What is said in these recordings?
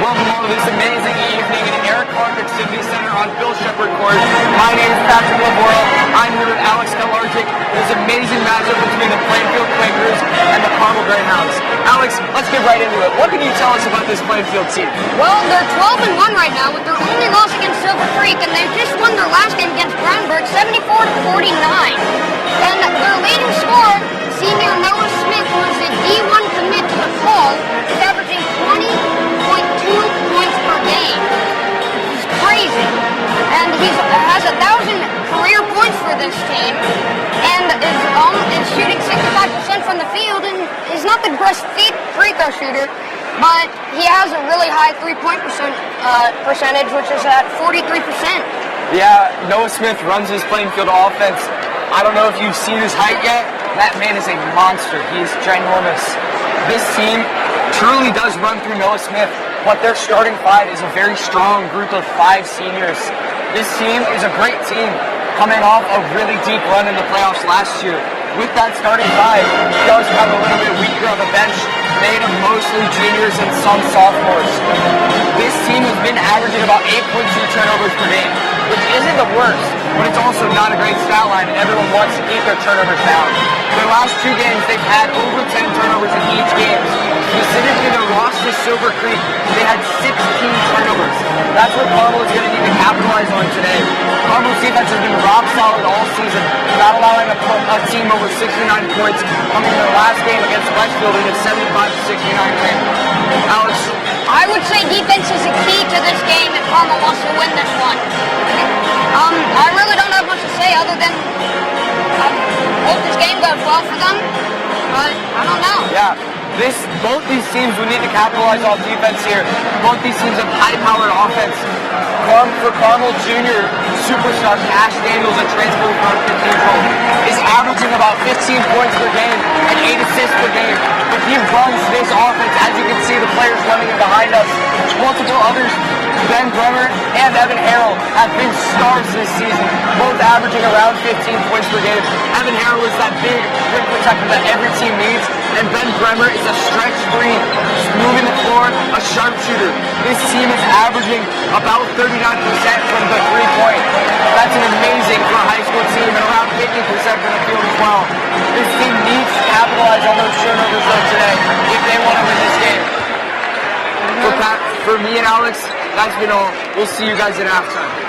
Welcome all to this amazing evening in Eric Carpet Civic Center on Bill Shepherd Court. My name is Patrick Lavorel. I'm here with Alex Kalarczyk. This amazing matchup between the Plainfield Quakers and the Carmel Greyhounds. Alex, let's get right into it. What can you tell us about this Plainfield team? Well, they're 12-1 right now with their only loss against Silver Creek, and they just won their last game against Brownburg, 74-49. And their leading scorer, senior Noah Smith, who is a D1 commit to the fall, is averaging 20.2 points per game. He's crazy. And he has 1,000 career points for this team, and is shooting 65% from the field, and is not the best free throw shooter, but he has a really high three-point percentage, which is at 43%. Yeah, Noah Smith runs his Plainfield offense. I don't know if you've seen his height yet. That man is a monster. He's ginormous. This team truly does run through Noah Smith, but their starting five is a very strong group of 5 seniors. This team is a great team coming off a really deep run in the playoffs last year. With that starting five, he does have a little bit weaker on the bench, made of mostly juniors and some sophomores. This team has been averaging about 8.2 turnovers per game, which isn't the worst, but it's also not a great stat line, and everyone wants to keep their turnovers down. Their last 2 games, they've had over 10 turnovers in each game. Specifically, their loss to Silver Creek, they had 16 turnovers. That's what Carmel is going to need to capitalize on today. Carmel's defense has been rock solid all season, not allowing a team over 69 points, coming in their last game against Westfield in a 75-69 win. Alex? I would say defense is the key to this game if Carmel wants to win this one. I really don't have much to say other than I hope this game goes well for them, but I don't know. Yeah, both these teams will need to capitalize on defense here. Both these teams have high-powered offense. For Carmel Junior superstar Cash Daniels, a transfer from Cathedral, is averaging about 15 points per game and 8 assists per game. If he runs this offense, as you can see the players running in behind us, multiple others, Ben Bremer and Evan Harrell, have been stars this season, both averaging around 15 points per game. Evan Harrell is that big rim protector that every team needs, and Ben Bremer is a stretch three, moving the floor, a sharpshooter. This team is averaging about 39% from the three-point. That's an amazing for a high school team, and around 50% from the field as well. This team needs to capitalize on those turnovers though today if they want to win this game. For me and Alex, that's been all. We'll see you guys at halftime.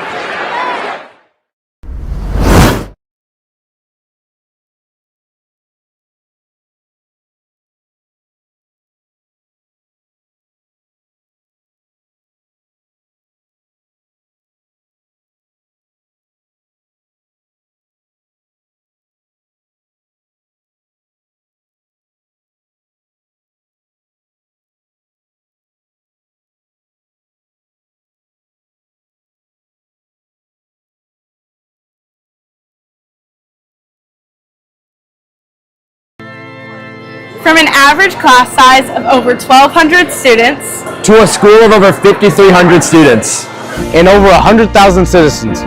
From an average class size of over 1,200 students to a school of over 5,300 students and over 100,000 citizens.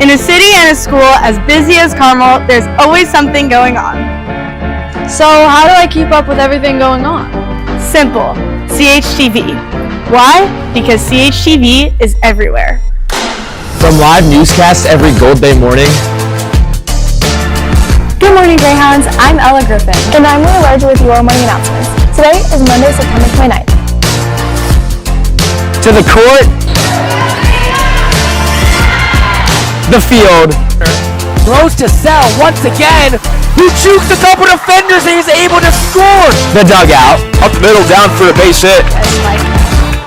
In a city and a school as busy as Carmel, there's always something going on. So how do I keep up with everything going on? Simple. CHTV. Why? Because CHTV is everywhere. From live newscasts every Gold Day morning. Good morning, Greyhounds. I'm Ella Griffin. And I'm Lola with your morning announcements. Today is Monday, September 29th. To the court. The field. Throws to Sell once again. Who jukes a couple defenders and he's able to score. The dugout. Up the middle, down for a base hit.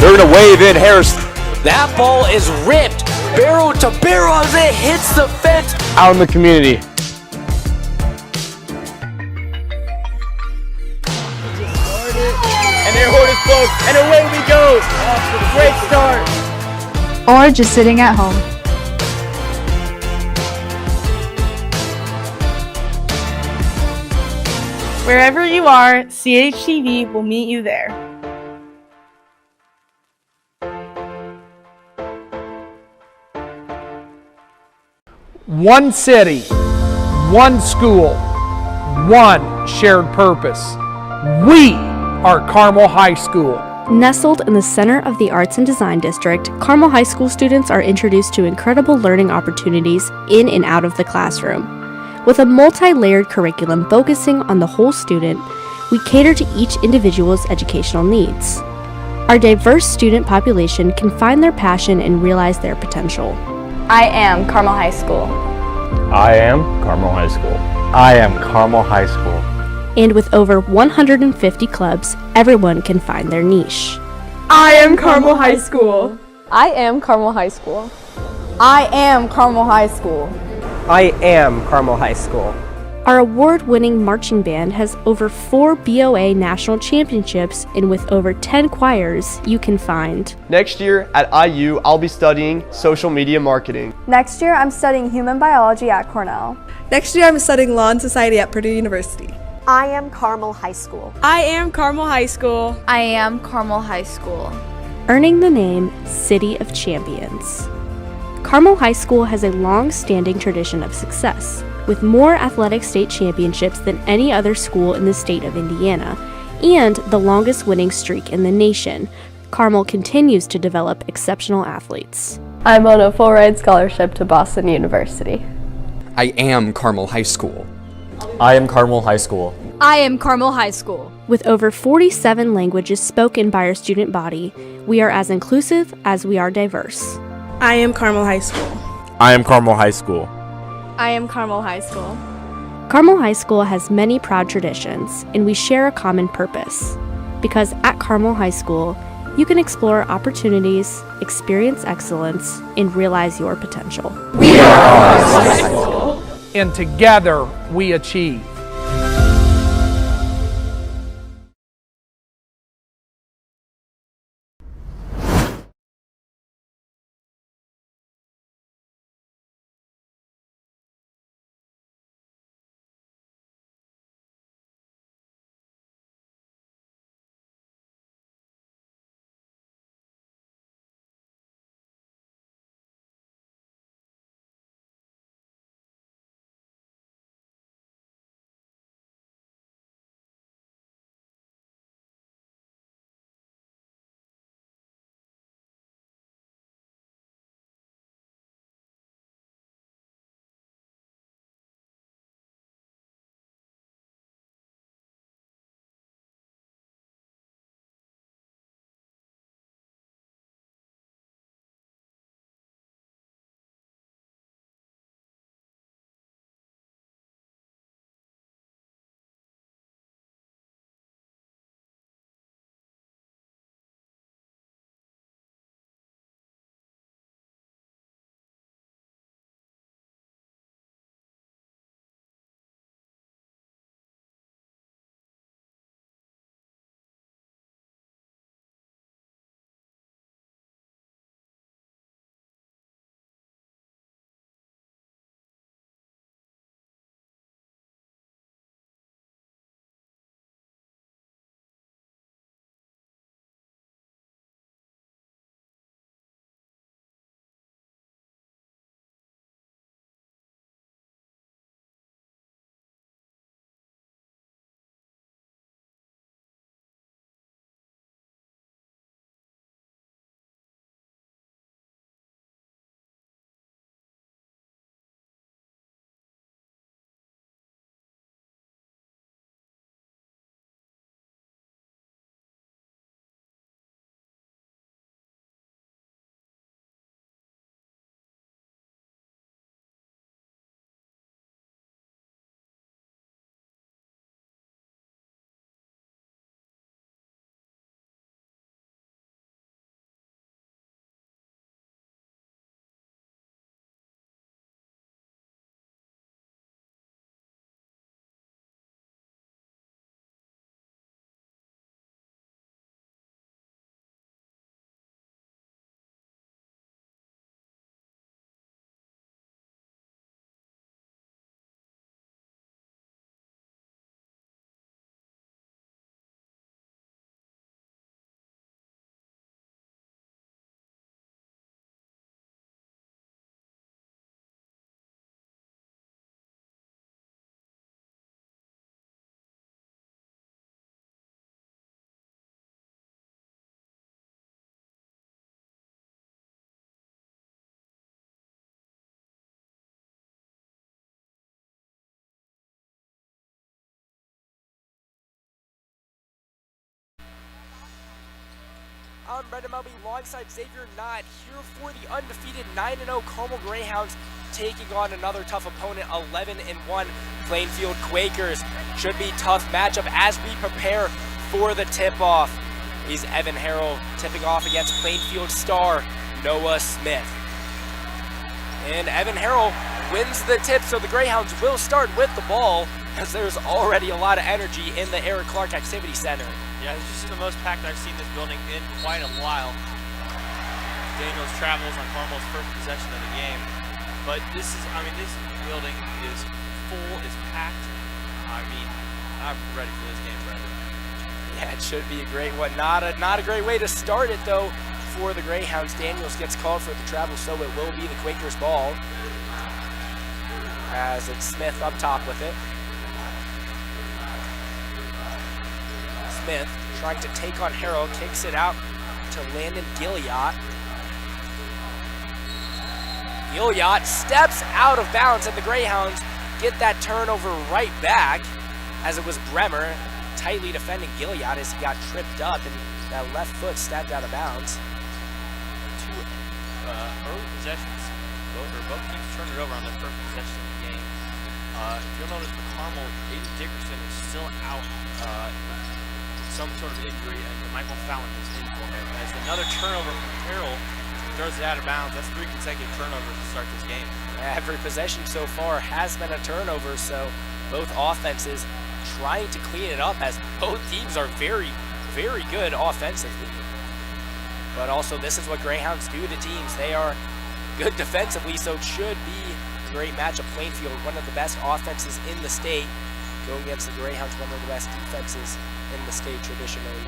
They're going to wave in Harris. That ball is ripped. Barrel to barrel as it hits the fence. Out in the community. And their horn is closed, and away we go. Great start. Or just sitting at home. Wherever you are, CHTV will meet you there. One city, one school, one shared purpose. We are Carmel High School. Nestled in the center of the Arts and Design District, Carmel High School students are introduced to incredible learning opportunities in and out of the classroom. With a multi-layered curriculum focusing on the whole student, we cater to each individual's educational needs. Our diverse student population can find their passion and realize their potential. I am Carmel High School. I am Carmel High School. I am Carmel High School. And with over 150 clubs, everyone can find their niche. I am Carmel High School. I am Carmel High School. I am Carmel High School. I am Carmel High School. Our award-winning marching band has over 4 BOA national championships, and with over 10 choirs you can find. Next year at IU, I'll be studying social media marketing. Next year, I'm studying human biology at Cornell. Next year, I'm studying Law and Society at Purdue University. I am Carmel High School. I am Carmel High School. I am Carmel High School. Earning the name City of Champions. Carmel High School has a long-standing tradition of success, with more athletic state championships than any other school in the state of Indiana, and the longest winning streak in the nation. Carmel continues to develop exceptional athletes. I'm on a full-ride scholarship to Boston University. I am Carmel High School. I am Carmel High School. I am Carmel High School. With over 47 languages spoken by our student body, we are as inclusive as we are diverse. I am Carmel High School. I am Carmel High School. I am Carmel High School. Carmel High School has many proud traditions, and we share a common purpose. Because at Carmel High School, you can explore opportunities, experience excellence, and realize your potential. We are Carmel High School. And together we achieve. I'm Brendan Melby alongside Xavier Knott here for the undefeated 9-0 Carmel Greyhounds taking on another tough opponent, 11-1 Plainfield Quakers. Should be tough matchup as we prepare for the tip-off. He's Evan Harrell tipping off against Plainfield star Noah Smith. And Evan Harrell wins the tip, so the Greyhounds will start with the ball as there's already a lot of energy in the Eric Clark Activity Center. Yeah, this is the most packed I've seen this building in quite a while. Daniels travels on Carmel's first possession of the game. But this is, I mean, this building is full, it's packed. I mean, I'm ready for this game, Brendan. Yeah, it should be a great one. Not a great way to start it, though, for the Greyhounds. Daniels gets called for the travel, so it will be the Quakers' ball. As it's Smith up top with it. Smith trying to take on Harrell, kicks it out to Landon Gilliott. Gilliott steps out of bounds, and the Greyhounds get that turnover right back, as it was Bremer tightly defending Gilliott as he got tripped up, and that left foot stepped out of bounds. Two early possessions. Both teams turned it over on their first possession of the game. If you'll notice, for Carmel, Aiden Dickerson is still out with some sort of injury, and Michael Fallon is in for him. As another turnover from Harrell throws it out of bounds. That's 3 consecutive turnovers to start this game. Every possession so far has been a turnover, so both offenses trying to clean it up, as both teams are very, very good offensively. But also, this is what Greyhounds do to teams. They are good defensively, so it should be a great matchup. Plainfield, one of the best offenses in the state, going against the Greyhounds, one of the best defenses in the state traditionally.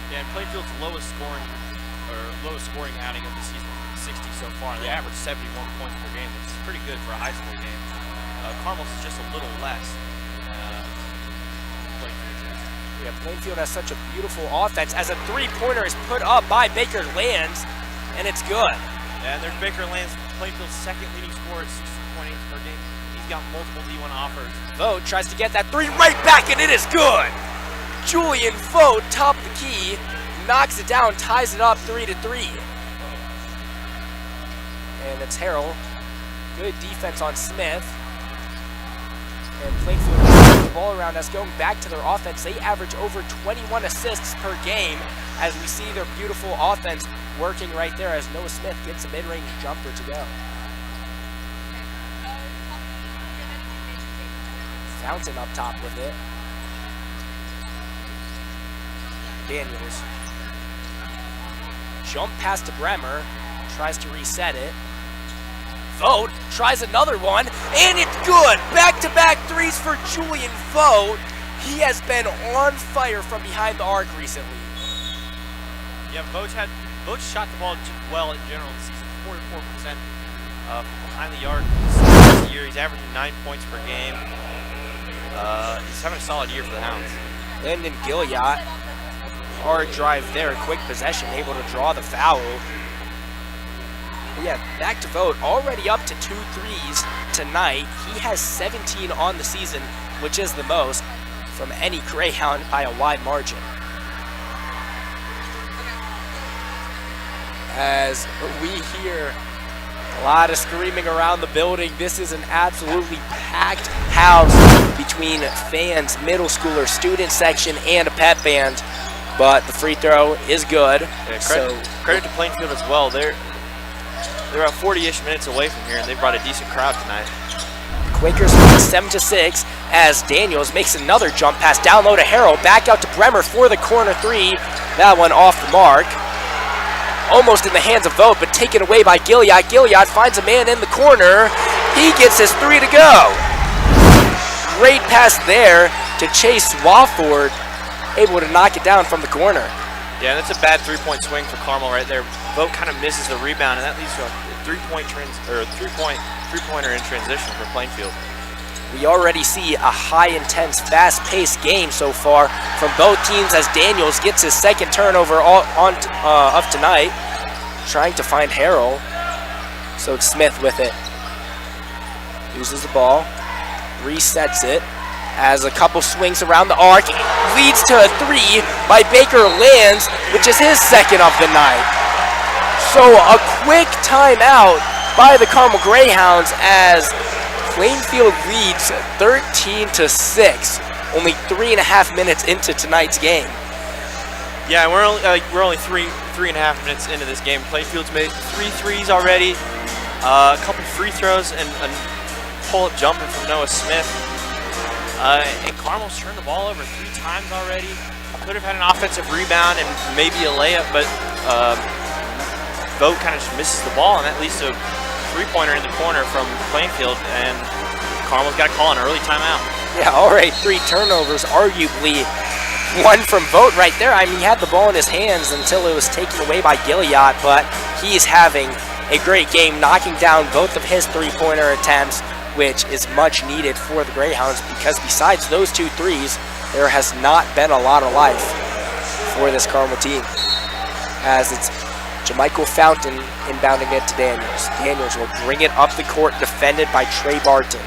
Yeah, and Plainfield's lowest scoring outing of the season, 60 so far. They average 71 points per game, which is pretty good for a high school game. Carmel's is just a little less. Yeah, Plainfield has such a beautiful offense as a three-pointer is put up by Baker Lands, and it's good. Yeah, and there's Baker Lands, Plainfield's second leading scorer at 60 points per game. He's got multiple D1 offers. Vogt tries to get that three right back, and it is good. Julian Vogt, top of the key, knocks it down, ties it up 3-3. And it's Harrell. Good defense on Smith. And Plainfield moves the ball around as going back to their offense. They average over 21 assists per game as we see their beautiful offense working right there as Noah Smith gets a mid-range jumper to go. Fountain up top with it. Daniels. Jump pass to Bremer. Tries to reset it. Vogt tries another one, and it's good. Back-to-back threes for Julian Vogt. He has been on fire from behind the arc recently. Yeah, Vogt shot the ball well in general this season, 44% behind the arc. This year, he's averaging 9 points per game. He's having a solid year for the Hounds. Landon Gilliott, hard drive there, quick possession, able to draw the foul. Yeah, back to Vogt, already up to 2 threes tonight. He has 17 on the season, which is the most from any Greyhound by a wide margin. As we hear a lot of screaming around the building, this is an absolutely packed house between fans, middle schooler, student section, and a pep band. But the free throw is good. Yeah, credit to Plainfield as well. They're about 40-ish minutes away from here, and they brought a decent crowd tonight. Quakers win 7-6 as Daniels makes another jump pass down low to Harrell, back out to Bremer for the corner three. That one off the mark. Almost in the hands of Vogt, but taken away by Gilliott. Gilliott finds a man in the corner. He gets his three to go. Great pass there to Chase Swafford, able to knock it down from the corner. Yeah, that's a bad three-point swing for Carmel right there. Vogt kind of misses the rebound, and that leads to a three-pointer in transition for Plainfield. We already see a high-intense, fast-paced game so far from both teams as Daniels gets his second turnover of tonight, trying to find Harrell. So it's Smith with it. Loses the ball, resets it, as a couple swings around the arc. Leads to a 3 by Baker, lands, which is his second of the night. So a quick timeout by the Carmel Greyhounds as Plainfield leads 13-6. Only 3.5 minutes into tonight's game. Yeah, we're only three and a half minutes into this game. Plainfield's made 3 threes already, a couple free throws, and a pull-up jumper from Noah Smith. And Carmel's turned the ball over 3 times already. Could have had an offensive rebound and maybe a layup, but Vogt kind of just misses the ball, and that leads to a 3-pointer in the corner from Plainfield, and Carmel's got to call an early timeout. Yeah, all right, 3 turnovers, arguably one from Vogt right there. I mean, he had the ball in his hands until it was taken away by Gilliatt, but he's having a great game, knocking down both of his 3-pointer attempts, which is much needed for the Greyhounds, because besides those 2 threes, there has not been a lot of life for this Carmel team. As it's Jamichael Fountain inbounding it to Daniels. Daniels will bring it up the court, defended by Trey Barton.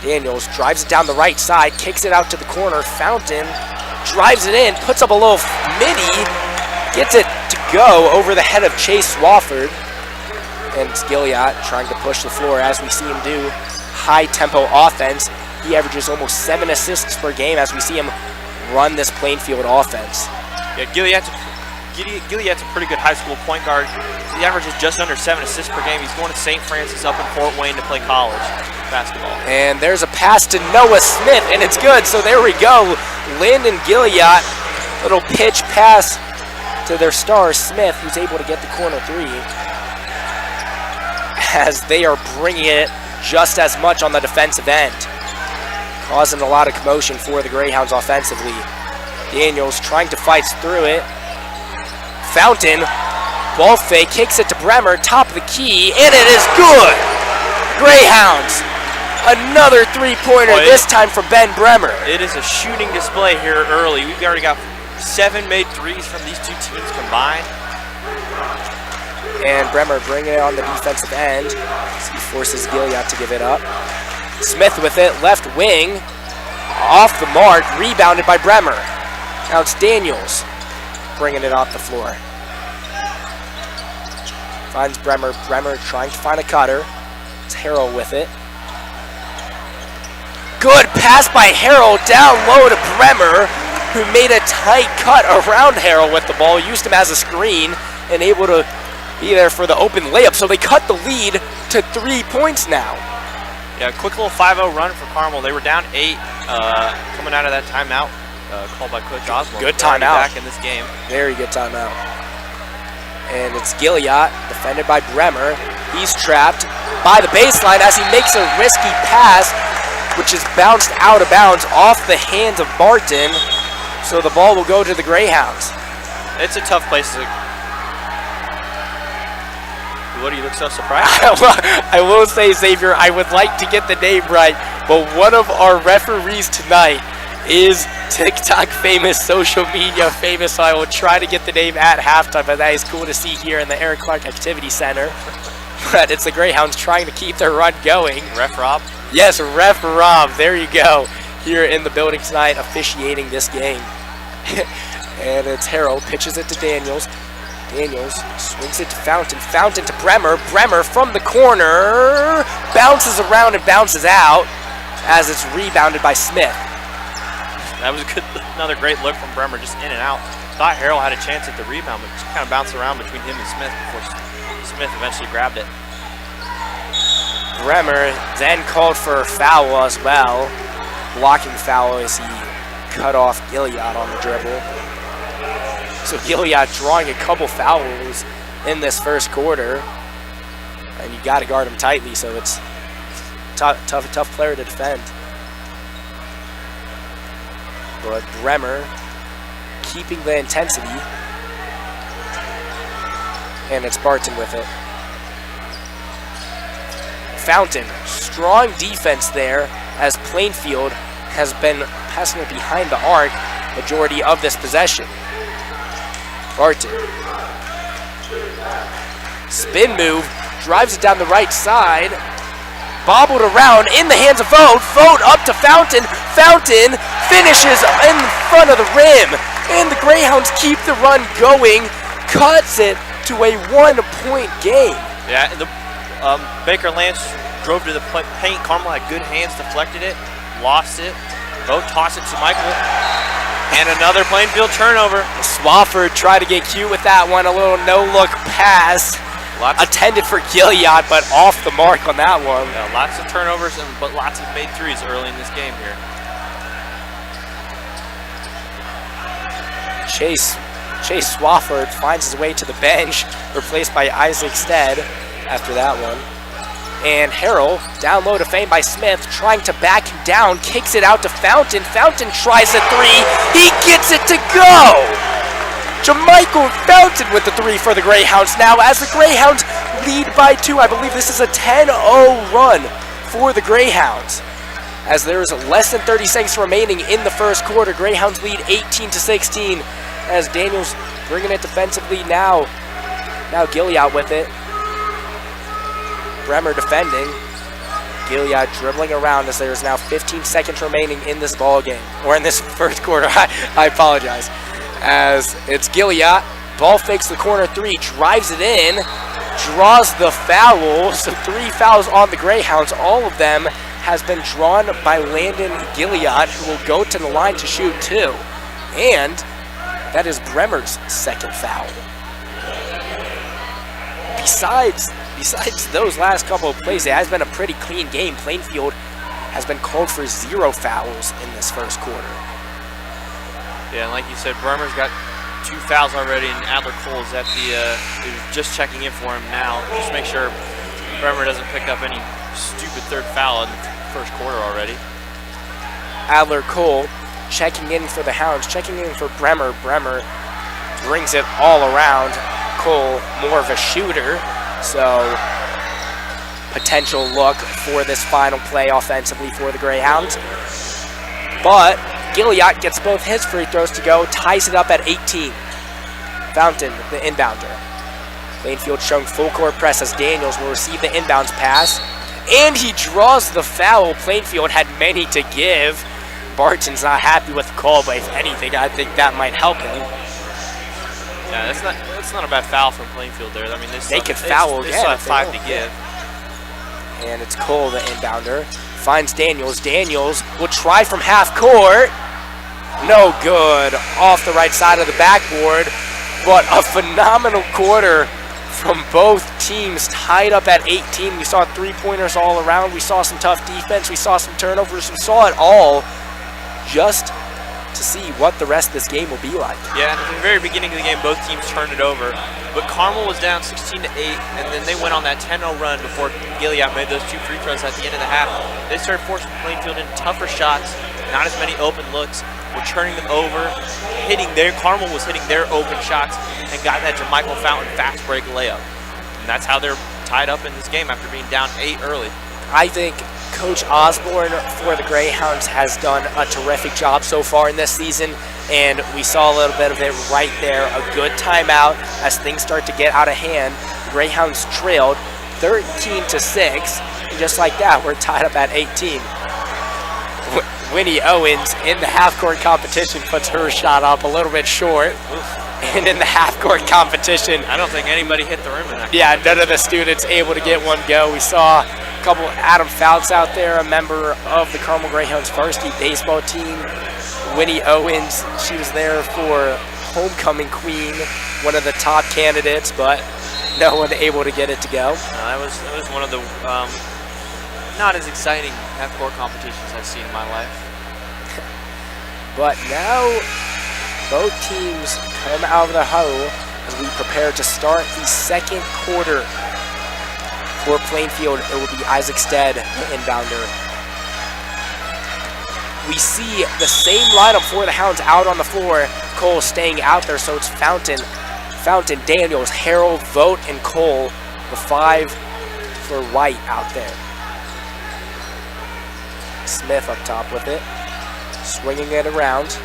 Daniels drives it down the right side, kicks it out to the corner. Fountain drives it in, puts up a little midi, gets it to go over the head of Chase Swafford. And it's Gilliatt trying to push the floor, as we see him do. High-tempo offense. He averages almost 7 assists per game as we see him run this Plainfield offense. Yeah, Gilliatt's a pretty good high school point guard. He averages just under 7 assists per game. He's going to St. Francis up in Fort Wayne to play college basketball. And there's a pass to Noah Smith, and it's good. So there we go. Landon Gilliatt, little pitch pass to their star, Smith, who's able to get the corner 3. As they are bringing it just as much on the defensive end, causing a lot of commotion for the Greyhounds offensively. Daniels trying to fight through it. Fountain, ball fake, kicks it to Bremer, top of the key, and it is good! Greyhounds, another 3-pointer, this time from Ben Bremer. It is a shooting display here early. We've already got 7 made threes from these 2 teams combined. And Bremer bringing it on the defensive end. So he forces Gilliatt to give it up. Smith with it, left wing, off the mark, rebounded by Bremer. Now it's Daniels bringing it off the floor. Finds Bremer. Bremer trying to find a cutter. It's Harrell with it. Good pass by Harrell, down low to Bremer, who made a tight cut around Harrell with the ball, used him as a screen, and able to be there for the open layup. So they cut the lead to 3 points now. Yeah, quick little 5-0 run for Carmel. They were down 8 coming out of that timeout called by Coach Oswald. Good timeout. Back in this game. Very good timeout. And it's Gilliatt, defended by Bremer. He's trapped by the baseline as he makes a risky pass, which is bounced out of bounds off the hands of Barton. So the ball will go to the Greyhounds. It's a tough place to... What do you look so surprised? I will say, Xavier, I would like to get the name right, but one of our referees tonight is TikTok famous, social media famous, so I will try to get the name at halftime, but that is cool to see here in the Aaron Clark Activity Center. But it's the Greyhounds trying to keep their run going. Ref Rob? Yes, Ref Rob, there you go, here in the building tonight, officiating this game. And it's Harrell, pitches it to Daniels. Daniels swings it to Fountain. Fountain to Bremer. Bremer from the corner. Bounces around and bounces out as it's rebounded by Smith. That was another great look from Bremer, just in and out. Thought Harrell had a chance at the rebound, but just kind of bounced around between him and Smith before Smith eventually grabbed it. Bremer then called for a foul as well. Blocking foul as he cut off Gilliatt on the dribble. So Gilliatt drawing a couple fouls in this first quarter. And you got to guard him tightly, so it's tough player to defend. But Bremer keeping the intensity. And it's Barton with it. Fountain, strong defense there as Plainfield has been passing it behind the arc majority of this possession. Barton. Spin move, drives it down the right side. bobbled around in the hands of Vogt. Vogt up to Fountain. Fountain finishes in front of the rim. And the Greyhounds keep the run going. Cuts it to a 1-point game. Yeah, and the Baker Lance drove to the paint. Carmel had good hands, deflected it, lost it. Vogt tossed it to Michael. And another Plainfield turnover. Swafford tried to get cute with that one. A little no-look pass. Intended for Gilead, but off the mark on that one. Yeah, lots of turnovers, but lots of made threes early in this game here. Chase Swafford finds his way to the bench, replaced by Isaac Stead after that one. And Harrell, down low to Fame by Smith, trying to back him down, kicks it out to Fountain. Fountain tries a three. He gets it to go! Jamichael Fountain with the three for the Greyhounds now as the Greyhounds lead by 2. I believe this is a 10-0 run for the Greyhounds. As there is less than 30 seconds remaining in the first quarter, Greyhounds lead 18-16 as Daniels bringing it defensively now. Now Gilead with it. Bremer defending. Gilead dribbling around as there's now 15 seconds remaining in this ball game, or in this first quarter. I apologize. As it's Gilead, ball fakes the corner three, drives it in, draws the foul. So 3 fouls on the Greyhounds. All of them has been drawn by Landon Gilead, who will go to the line to shoot 2. And that is Bremer's second foul. Besides those last couple of plays, it has been a pretty clean game. Plainfield has been called for 0 fouls in this first quarter. Yeah, and like you said, Bremer's got 2 fouls already, and Adler Cole is at the is just checking in for him now. Just make sure Bremer doesn't pick up any stupid third foul in the first quarter already. Adler Cole checking in for the Hounds, checking in for Bremer. Bremer brings it all around. Cole more of a shooter, so potential look for this final play offensively for the Greyhounds. But Gilead gets both his free throws to go, ties it up at 18. Fountain, the inbounder. Plainfield showing full court press as Daniels will receive the inbounds pass. And he draws the foul. Plainfield had many to give. Barton's not happy with the call, but if anything, I think that might help him. Yeah, that's not a bad foul from Plainfield there. I mean, they could foul again. They still have 5 to give. And it's Cole, the inbounder. Finds Daniels. Daniels will try from half court. No good. Off the right side of the backboard. But a phenomenal quarter from both teams, tied up at 18. We saw 3-pointers all around. We saw some tough defense. We saw some turnovers. We saw it all just to see what the rest of this game will be like. Yeah, and at the very beginning of the game, both teams turned it over. But Carmel was down 16-8, and then they went on that 10-0 run before Gilead made those 2 free throws at the end of the half. They started forcing Plainfield into tougher shots, not as many open looks. We're turning them over, Carmel was hitting their open shots and got that Jamichael Fountain fast break layup. And that's how they're tied up in this game after being down 8 early. I think Coach Osborne for the Greyhounds has done a terrific job so far in this season, and we saw a little bit of it right there. A good timeout as things start to get out of hand. The Greyhounds trailed 13-6, and just like that, we're tied up at 18. Winnie Owens in the half-court competition puts her shot up a little bit short. And in the half-court competition, I don't think anybody hit the rim in that. Yeah, none of the students able to get one go. We saw a couple Adam Fouts out there, a member of the Carmel Greyhounds varsity baseball team. Winnie Owens, she was there for homecoming queen, one of the top candidates, but no one able to get it to go. That was one of the not as exciting half-court competitions I've seen in my life. But now both teams come out of the huddle as we prepare to start the second quarter. For Plainfield, it will be Isaac Stead, the inbounder. We see the same lineup for the Hounds out on the floor. Cole staying out there, so it's Fountain, Daniels, Harrell, Vogt, and Cole. The 5 for White out there. Smith up top with it, swinging it around.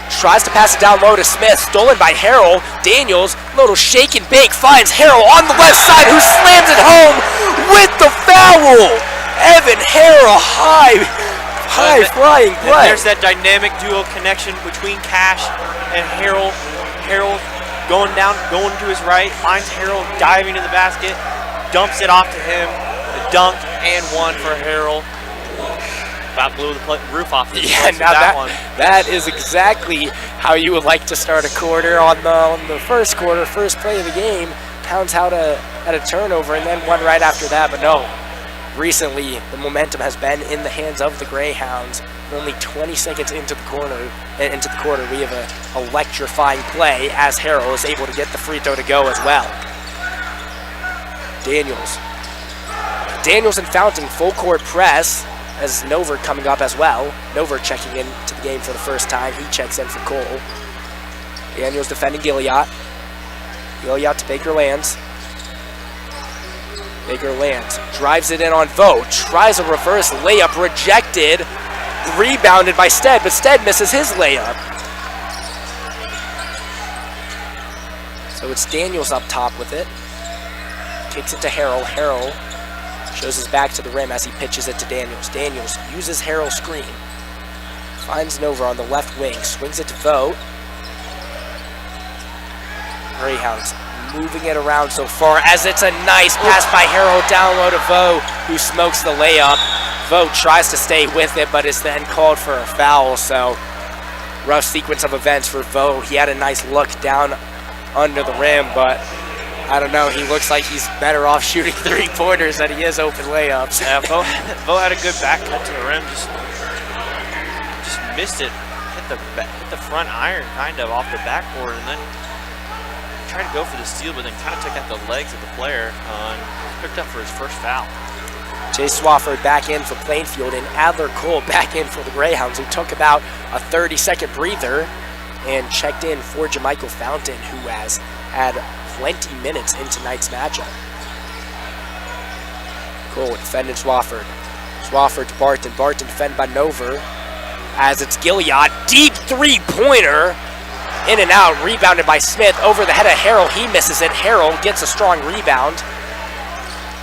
Tries to pass it down low to Smith, stolen by Harrell. Daniels, little shake and bake, finds Harrell on the left side, who slams it home with the foul. Evan Harrell, high flying play. There's that dynamic duo connection between Cash and Harrell. Harrell going to his right, finds Harrell diving to the basket, dumps it off to him, the dunk and one for Harrell. About blew the roof off. Yeah, now that is exactly how you would like to start a quarter. On the first quarter, first play of the game, Towns had a turnover and then one right after that, but no. Recently, the momentum has been in the hands of the Greyhounds. Only 20 seconds into the quarter, we have an electrifying play as Harrell is able to get the free throw to go as well. Daniels and Fountain full court press as Nover coming up as well. Nover checking into the game for the first time. He checks in for Cole. Daniels defending Gilliott. Gilliott to Baker Lands. Baker Lands drives it in on Vogt, tries a reverse layup, rejected, rebounded by Stead, but Stead misses his layup. So it's Daniels up top with it. Kicks it to Harrell. Harrell shows his back to the rim as he pitches it to Daniels. Daniels uses Harrell's screen. Finds Nova on the left wing, swings it to Vogt. Greyhounds moving it around so far as it's a nice pass by Harrell down low to Vogt, who smokes the layup. Vogt tries to stay with it, but is then called for a foul, so rough sequence of events for Vogt. He had a nice look down under the rim, but I don't know, he looks like he's better off shooting three-pointers than he is open layups. Yeah, Vogt had a good back cut to the rim, just missed it, hit the front iron kind of off the backboard, and then tried to go for the steal, but then kind of took out the legs of the player and picked up for his first foul. Chase Swafford back in for Plainfield and Adler Cole back in for the Greyhounds, who took about a 30-second breather and checked in for Jamichael Fountain, who has had plenty minutes in tonight's matchup. Cole defending Swafford. Swafford to Barton. Barton defended by Nover as it's Gilliott. Deep three-pointer. In and out, rebounded by Smith over the head of Harrell. He misses it. Harrell gets a strong rebound.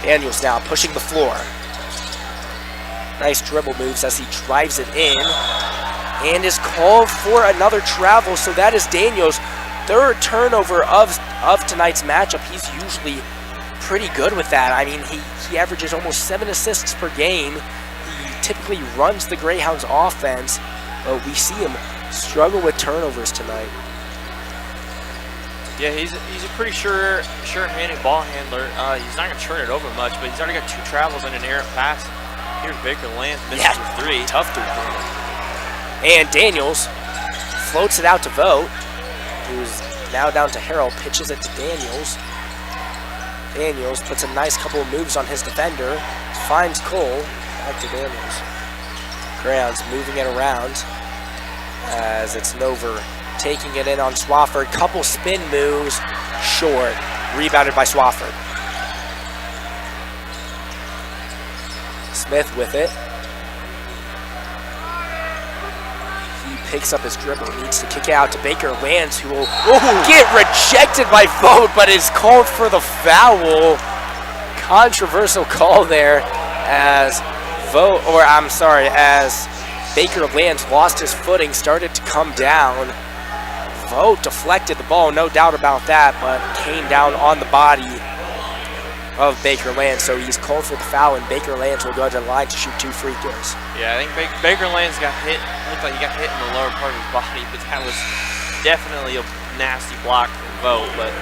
Daniels now pushing the floor. Nice dribble moves as he drives it in and is called for another travel. So that is Daniels' third turnover of tonight's matchup. He's usually pretty good with that. I mean, he averages almost 7 assists per game. He typically runs the Greyhounds offense, but we see him struggle with turnovers tonight. Yeah, he's a pretty sure-handed ball handler. He's not going to turn it over much, but he's already got 2 travels and an errant pass. Here's Baker Lands, misses with 3. Tough three-pointer. And Daniels floats it out to Vogt, who's now down to Harrell, pitches it to Daniels. Daniels puts a nice couple of moves on his defender, finds Cole, back to Daniels. Greyhounds moving it around as it's Nover taking it in on Swafford. Couple spin moves, short, rebounded by Swafford. Smith with it. He picks up his dribble, needs to kick it out to Baker Lands, who will get rejected by Vogt, but is called for the foul. Controversial call there as as Baker Lands lost his footing, started to come down. Vogt deflected the ball, no doubt about that, but came down on the body of Baker Lands, so he's called for the foul, and Baker Lands will go to the line to shoot 2 free throws. Yeah, I think Baker Lands got hit, looked like he got hit in the lower part of his body, but that was definitely a nasty block from Vogt, but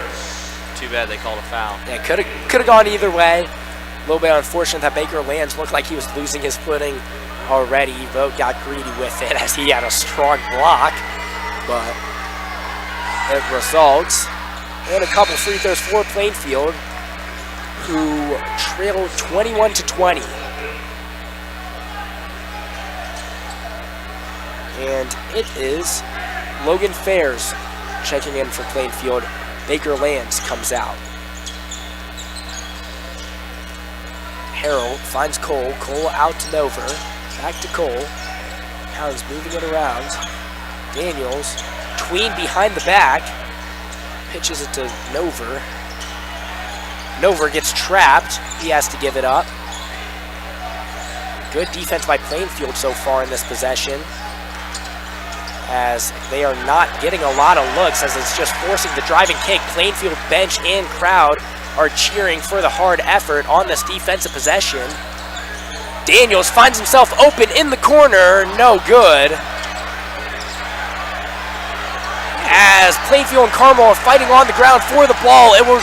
too bad they called a foul. Yeah, could have gone either way. A little bit unfortunate that Baker Lands looked like he was losing his footing already. Vogt got greedy with it as he had a strong block, but it results in a couple free throws for Plainfield, who trailed 21-20. And it is Logan Fairs checking in for Plainfield. Baker Lands comes out. Harrell finds Cole. Cole out to Nover. Back to Cole. Hounds moving it around. Daniels, tween behind the back. Pitches it to Nover. Nover gets trapped. He has to give it up. Good defense by Plainfield so far in this possession, as they are not getting a lot of looks, as it's just forcing the driving kick. Plainfield bench and crowd are cheering for the hard effort on this defensive possession. Daniels finds himself open in the corner, no good. As Plainfield and Carmel are fighting on the ground for the ball, it will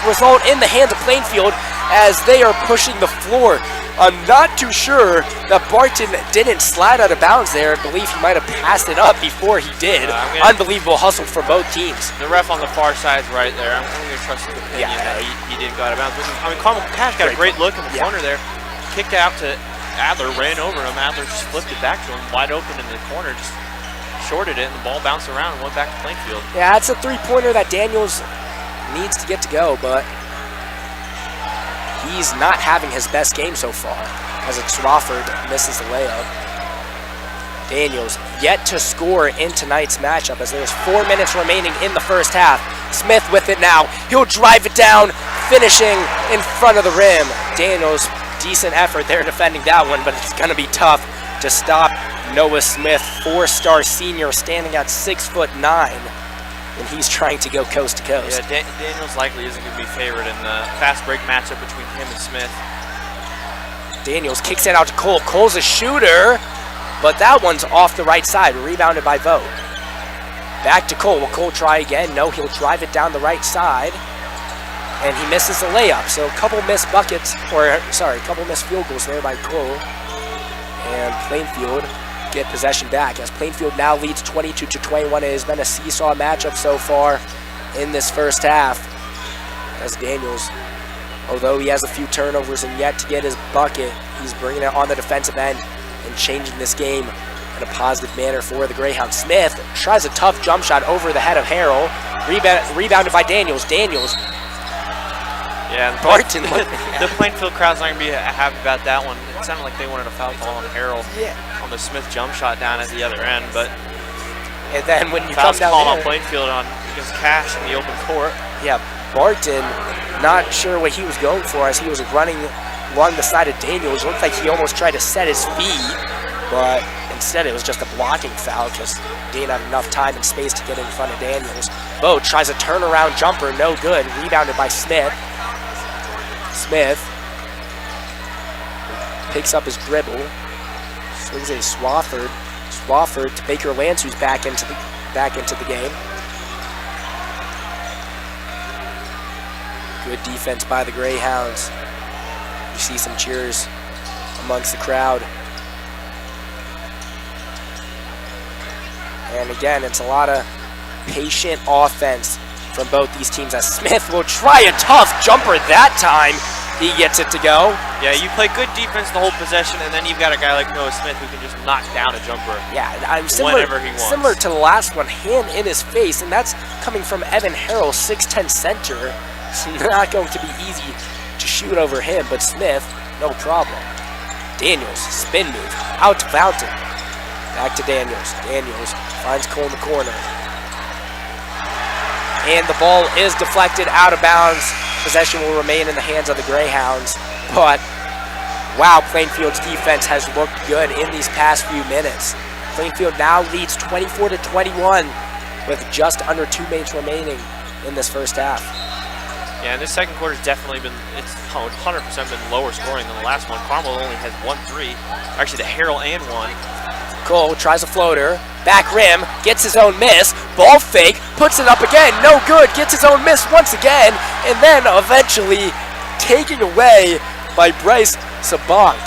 result in the hands of Plainfield as they are pushing the floor. I'm not too sure that Barton didn't slide out of bounds there. I believe he might have passed it up before he did. Unbelievable hustle for both teams. The ref on the far side is right there. I'm going to trust his opinion that he didn't go out of bounds. I mean, Carmel Cash got a great look in the corner there. Kicked out to Adler, ran over him. Adler just flipped it back to him, wide open in the corner, just shorted it, and the ball bounced around and went back to Plainfield. Yeah, that's a three-pointer that Daniels needs to get to go, but he's not having his best game so far, as Swofford misses the layup. Daniels yet to score in tonight's matchup, as there's 4 minutes remaining in the first half. Smith with it now. He'll drive it down, finishing in front of the rim. Daniels, decent effort there defending that one, but it's going to be tough to stop Noah Smith, four-star senior, standing at 6'9", when he's trying to go coast to coast. Yeah, Daniels likely isn't going to be favored in the fast break matchup between him and Smith. Daniels kicks it out to Cole. Cole's a shooter, but that one's off the right side, rebounded by Vogt. Back to Cole. Will Cole try again? No, he'll drive it down the right side, and he misses the layup. So a couple missed buckets, or sorry, a couple missed field goals there by Cole. And Plainfield get possession back, as Plainfield now leads 22-21. It has been a seesaw matchup so far in this first half, as Daniels, although he has a few turnovers and yet to get his bucket, he's bringing it on the defensive end and changing this game in a positive manner for the Greyhounds. Smith tries a tough jump shot over the head of Harrell, rebounded by Daniels. Yeah, Barton. The Plainfield crowd's not going to be happy about that one. It sounded like they wanted a foul call on Harrell on the Smith jump shot down at the other end, but and then when you come down call there, on Plainfield against Cash in the open court. Yeah, Barton, not sure what he was going for as he was running along the side of Daniels. It looked like he almost tried to set his feet, but instead it was just a blocking foul because he didn't have enough time and space to get in front of Daniels. Vogt tries a turnaround jumper, no good, rebounded by Smith. Smith picks up his dribble, swings a Swofford to Baker Lance, who's back into the game. Good defense by the Greyhounds. You see some cheers amongst the crowd. And again, it's a lot of patient offense from both these teams, as Smith will try a tough jumper that time. He gets it to go. Yeah, you play good defense the whole possession, and then you've got a guy like Noah Smith who can just knock down a jumper whenever he wants. Similar to the last one, hand in his face, and that's coming from Evan Harrell, 6'10" center. It's not going to be easy to shoot over him, but Smith, no problem. Daniels, spin move, out to Fountain. Back to Daniels. Daniels finds Cole in the corner. And the ball is deflected out of bounds. Possession will remain in the hands of the Greyhounds. But, wow, Plainfield's defense has looked good in these past few minutes. Plainfield now leads 24-21 with just under 2 minutes remaining in this first half. Yeah, and this second quarter's definitely been, it's 100% been lower scoring than the last one. Carmel only has 1-3. Actually, the Harrell and one. Cole tries a floater, back rim, gets his own miss, ball fake, puts it up again, no good, gets his own miss once again, and then eventually taken away by Bryce Sabank.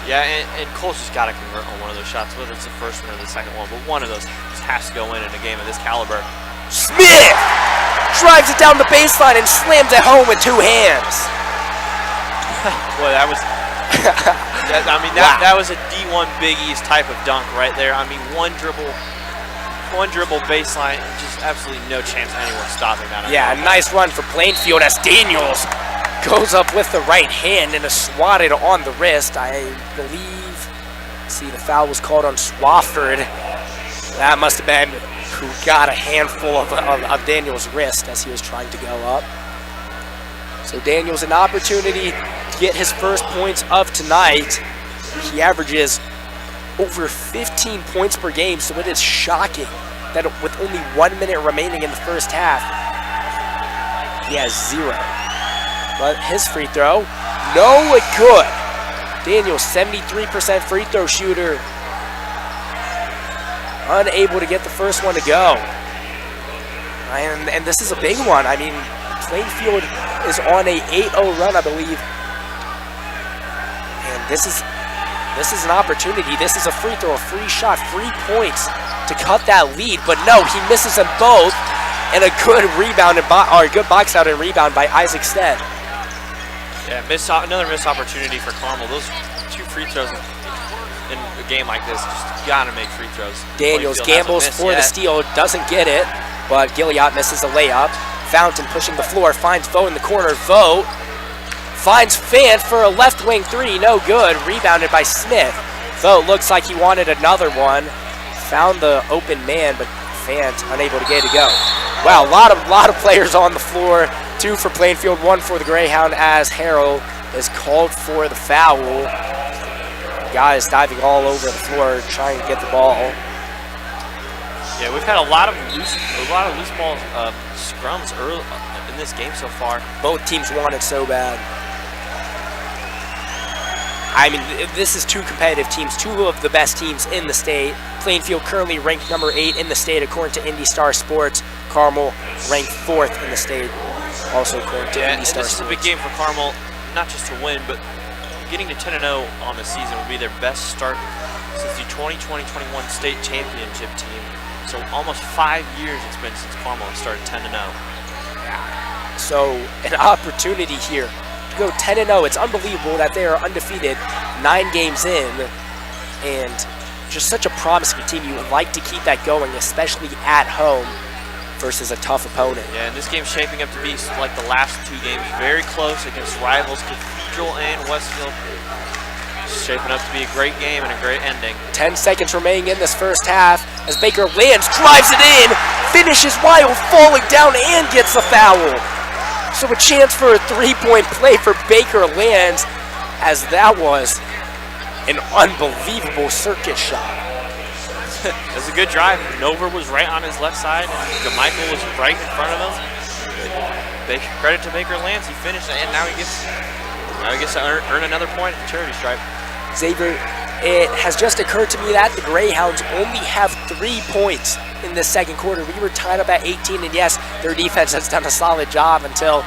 Yeah, and Cole's just got to convert on one of those shots, whether it's the first one or the second one, but one of those has to go in a game of this caliber. Smith drives it down the baseline and slams it home with 2 hands. Boy, that was... that was a D1 Big East type of dunk right there. I mean, one dribble baseline, and just absolutely no chance anyone stopping that. Yeah, nice run for Plainfield as Daniels goes up with the right hand and is swatted on the wrist. I believe, see, the foul was called on Swofford. That must have been who got a handful of Daniels' wrist as he was trying to go up. So Daniels an opportunity to get his first points of tonight. He averages over 15 points per game, so it is shocking that with only 1 minute remaining in the first half, he has 0. But his free throw, no good. Daniel, 73% free throw shooter, unable to get the first one to go. And this is a big one. I mean, Plainfield is on a 8-0 run, I believe. And this is an opportunity. This is a free throw, a free shot, 3 points to cut that lead. But no, he misses them both. And a good rebound, or a good box out and rebound by Isaac Stead. Yeah, another missed opportunity for Carmel. Those 2 free throws in a game like this, just gotta make free throws. Daniels gambles for the steal, doesn't get it, but Gilliott misses a layup. Fountain pushing the floor, finds Vogt in the corner. Vogt finds Fant for a left wing 3, no good. Rebounded by Smith. Vogt looks like he wanted another one. Found the open man, but Fant unable to get it to go. Wow, a lot of players on the floor. 2 for Plainfield, 1 for the Greyhound, as Harrell is called for the foul. Guys diving all over the floor trying to get the ball. Yeah, we've had a lot of loose ball scrums early in this game so far. Both teams want it so bad. I mean, this is 2 competitive teams, 2 of the best teams in the state. Plainfield currently ranked number 8 in the state according to Indy Star Sports. Carmel ranked 4th in the state, also according to Indy Star Sports. This is a big game for Carmel, not just to win, but getting to 10-0 on the season will be their best start since the 2020-21 state championship team. So almost 5 years it's been since Carmel started 10-0. So an opportunity here to go 10-0. It's unbelievable that they are undefeated 9 games in, and just such a promising team. You would like to keep that going, especially at home versus a tough opponent. Yeah, and this game's shaping up to be like the last 2 games, very close against rivals Cathedral and Westfield. Shaping up to be a great game and a great ending. 10 seconds remaining in this first half as Baker lands, drives it in, finishes while falling down and gets the foul. So a chance for a 3-point play for Baker lands, as that was an unbelievable circuit shot. It was a good drive. Nover was right on his left side, and Michael was right in front of him. Credit to Baker Lance, he finished it, and now he gets to earn another point at the charity stripe. Xavier, it has just occurred to me that the Greyhounds only have 3 points in this second quarter. We were tied up at 18, and yes, their defense has done a solid job until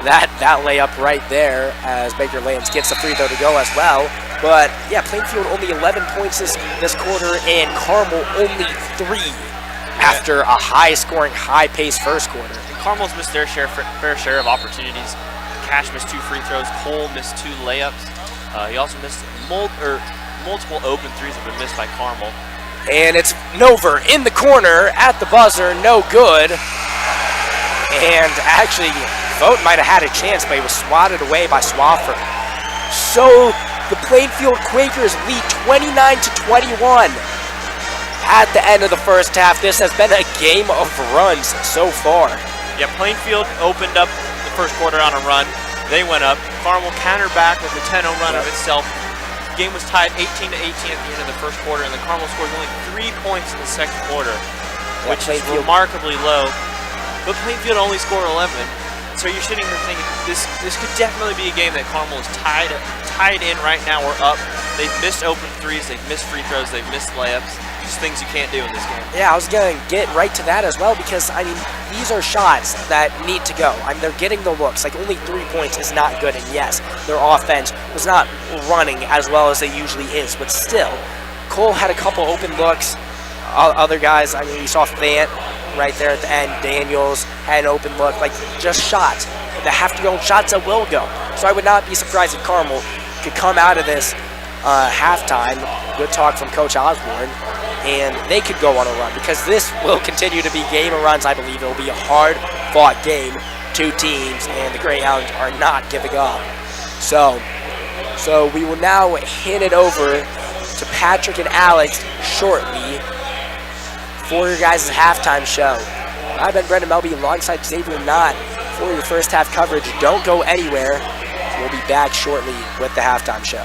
that layup right there, as Baker Lance gets the free throw to go as well. But yeah, Plainfield only 11 points this quarter, and Carmel only 3 after a high-scoring, high-paced first quarter. And Carmel's missed their fair share of opportunities. Cash missed 2 free throws. Cole missed 2 layups. He also missed multiple open 3s have been missed by Carmel. And it's Nover in the corner at the buzzer, no good. And actually, Vogt might have had a chance, but he was swatted away by Swafford. So the Plainfield Quakers lead 29-21 at the end of the first half. This has been a game of runs so far. Yeah, Plainfield opened up the first quarter on a run. They went up. Carmel countered back with a 10-0 run of itself. The game was tied 18-18 at the end of the first quarter, and the Carmel scored only 3 points in the second quarter, which is remarkably low. But Plainfield only scored 11. So you're sitting here thinking this could definitely be a game that Carmel is tied in right now. We're up. They've missed open 3s, they've missed free throws, they've missed layups. Just things you can't do in this game. Yeah, I was going to get right to that as well, because, I mean, these are shots that need to go. I mean, they're getting the looks. Like, only 3 points is not good, and yes, their offense was not running as well as they usually is, but still, Cole had a couple open looks. Other guys, I mean, we saw Fant right there at the end. Daniels had an open look. Like, just shots that have to go, shots that will go. So I would not be surprised if Carmel could come out of this halftime. Good talk from Coach Osborne. And they could go on a run, because this will continue to be game of runs. I believe it will be a hard-fought game. 2 teams, and the Greyhounds are not giving up. So we will now hand it over to Patrick and Alex shortly for your guys' halftime show. I've been Brendan Melby alongside Xavier Knott for your first half coverage. Don't go anywhere. We'll be back shortly with the halftime show.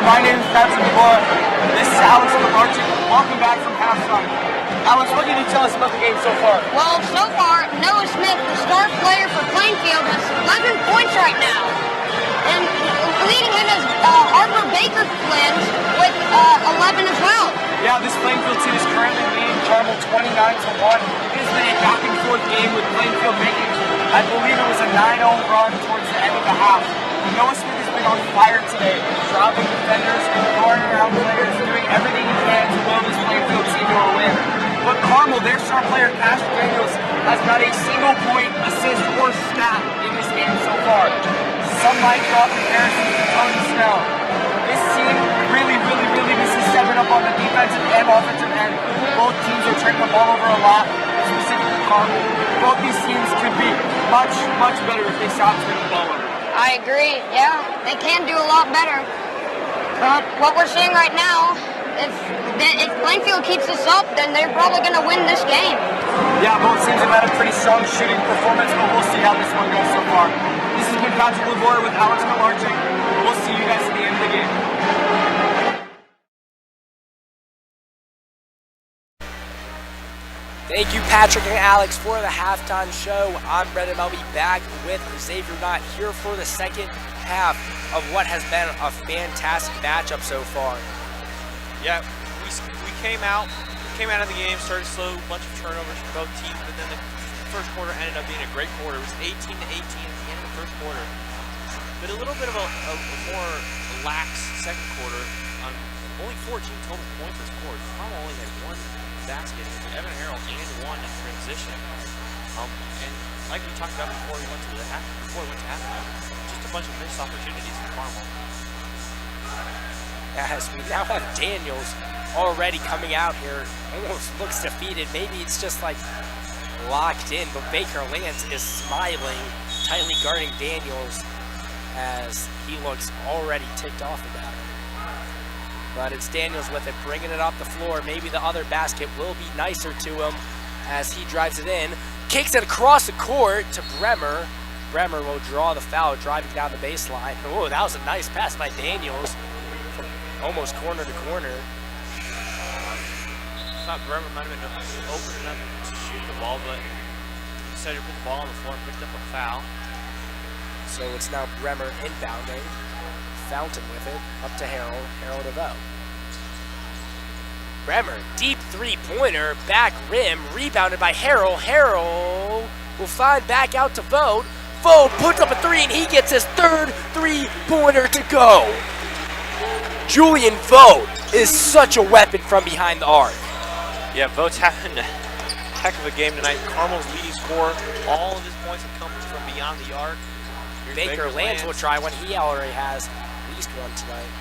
my name is Patrick. This is Alex Malarchik. Welcome back from halftime. Alex, what can you tell us about the game so far? Well, so far, Noah Smith, the star player for Plainfield, has 11 points right now. And leading him is Harper Baker twins with 11 as well. Yeah, this Plainfield team is currently leading Carmel 29-1. It has been a back and forth game with Plainfield making, I believe it was a 9-0 run towards the end of the half. Noah Smith has been on fire today, dropping defenders, guarding around players, doing everything he can to will this Plainfield team to a win. But Carmel, their star player, Cash Daniels, has not a single point, assist, or stat in this game so far. Some might draw comparisons to Tony Snell. This team really misses stepping up on the defensive and offensive end. Both teams are turning the ball over a lot, specifically Carmel. Both these teams could be much better if they stop turning the ball over. I agree, yeah, they can do a lot better. But what we're seeing right now, if Plainfield keeps this up, then they're probably going to win this game. Yeah, both teams have had a pretty strong shooting performance, but we'll see how this one goes so far. This has been Patrick Labor with Alex Malarchik. We'll see you guys at the end of the game. Thank you, Patrick and Alex, for the halftime show. I'm Brendan Melby, back with Xavier Knott here for the second half of what has been a fantastic matchup so far. Yeah, we came out of the game, started slow, a bunch of turnovers from both teams, but then the first quarter ended up being a great quarter. It was 18-18 at the end of the first quarter. But a little bit of a more lax second quarter. Only 14 total points were scored. Carmel only had one basket, Evan Harrell, and one in transition. And like we talked about before we went to halftime, just a bunch of missed opportunities for Carmel. As we now have Daniels already coming out here, almost looks defeated. Maybe it's just like locked in, but Baker Lance is smiling, tightly guarding Daniels as he looks already ticked off about it. But it's Daniels with it, bringing it up the floor. Maybe the other basket will be nicer to him as he drives it in. Kicks it across the court to Bremer. Bremer will draw the foul, driving down the baseline. Oh, that was a nice pass by Daniels from almost corner to corner. I thought Bremer might have been open enough to shoot the ball, but instead he put the ball on the floor and picked up a foul. So it's now Bremer inbounding. Fountain with it, up to Harrell, Harrell to Vogt. Bremer, deep three-pointer, back rim, rebounded by Harrell. Harrell will find back out to Vogt. Vogt puts up a three, and he gets his third three-pointer to go. Julian Vogt is such a weapon from behind the arc. Yeah, Vogt's having a heck of a game tonight. Carmel's leading scorer. All of his points have come from beyond the arc. Here's Baker Lance will try one. He already has at least one tonight.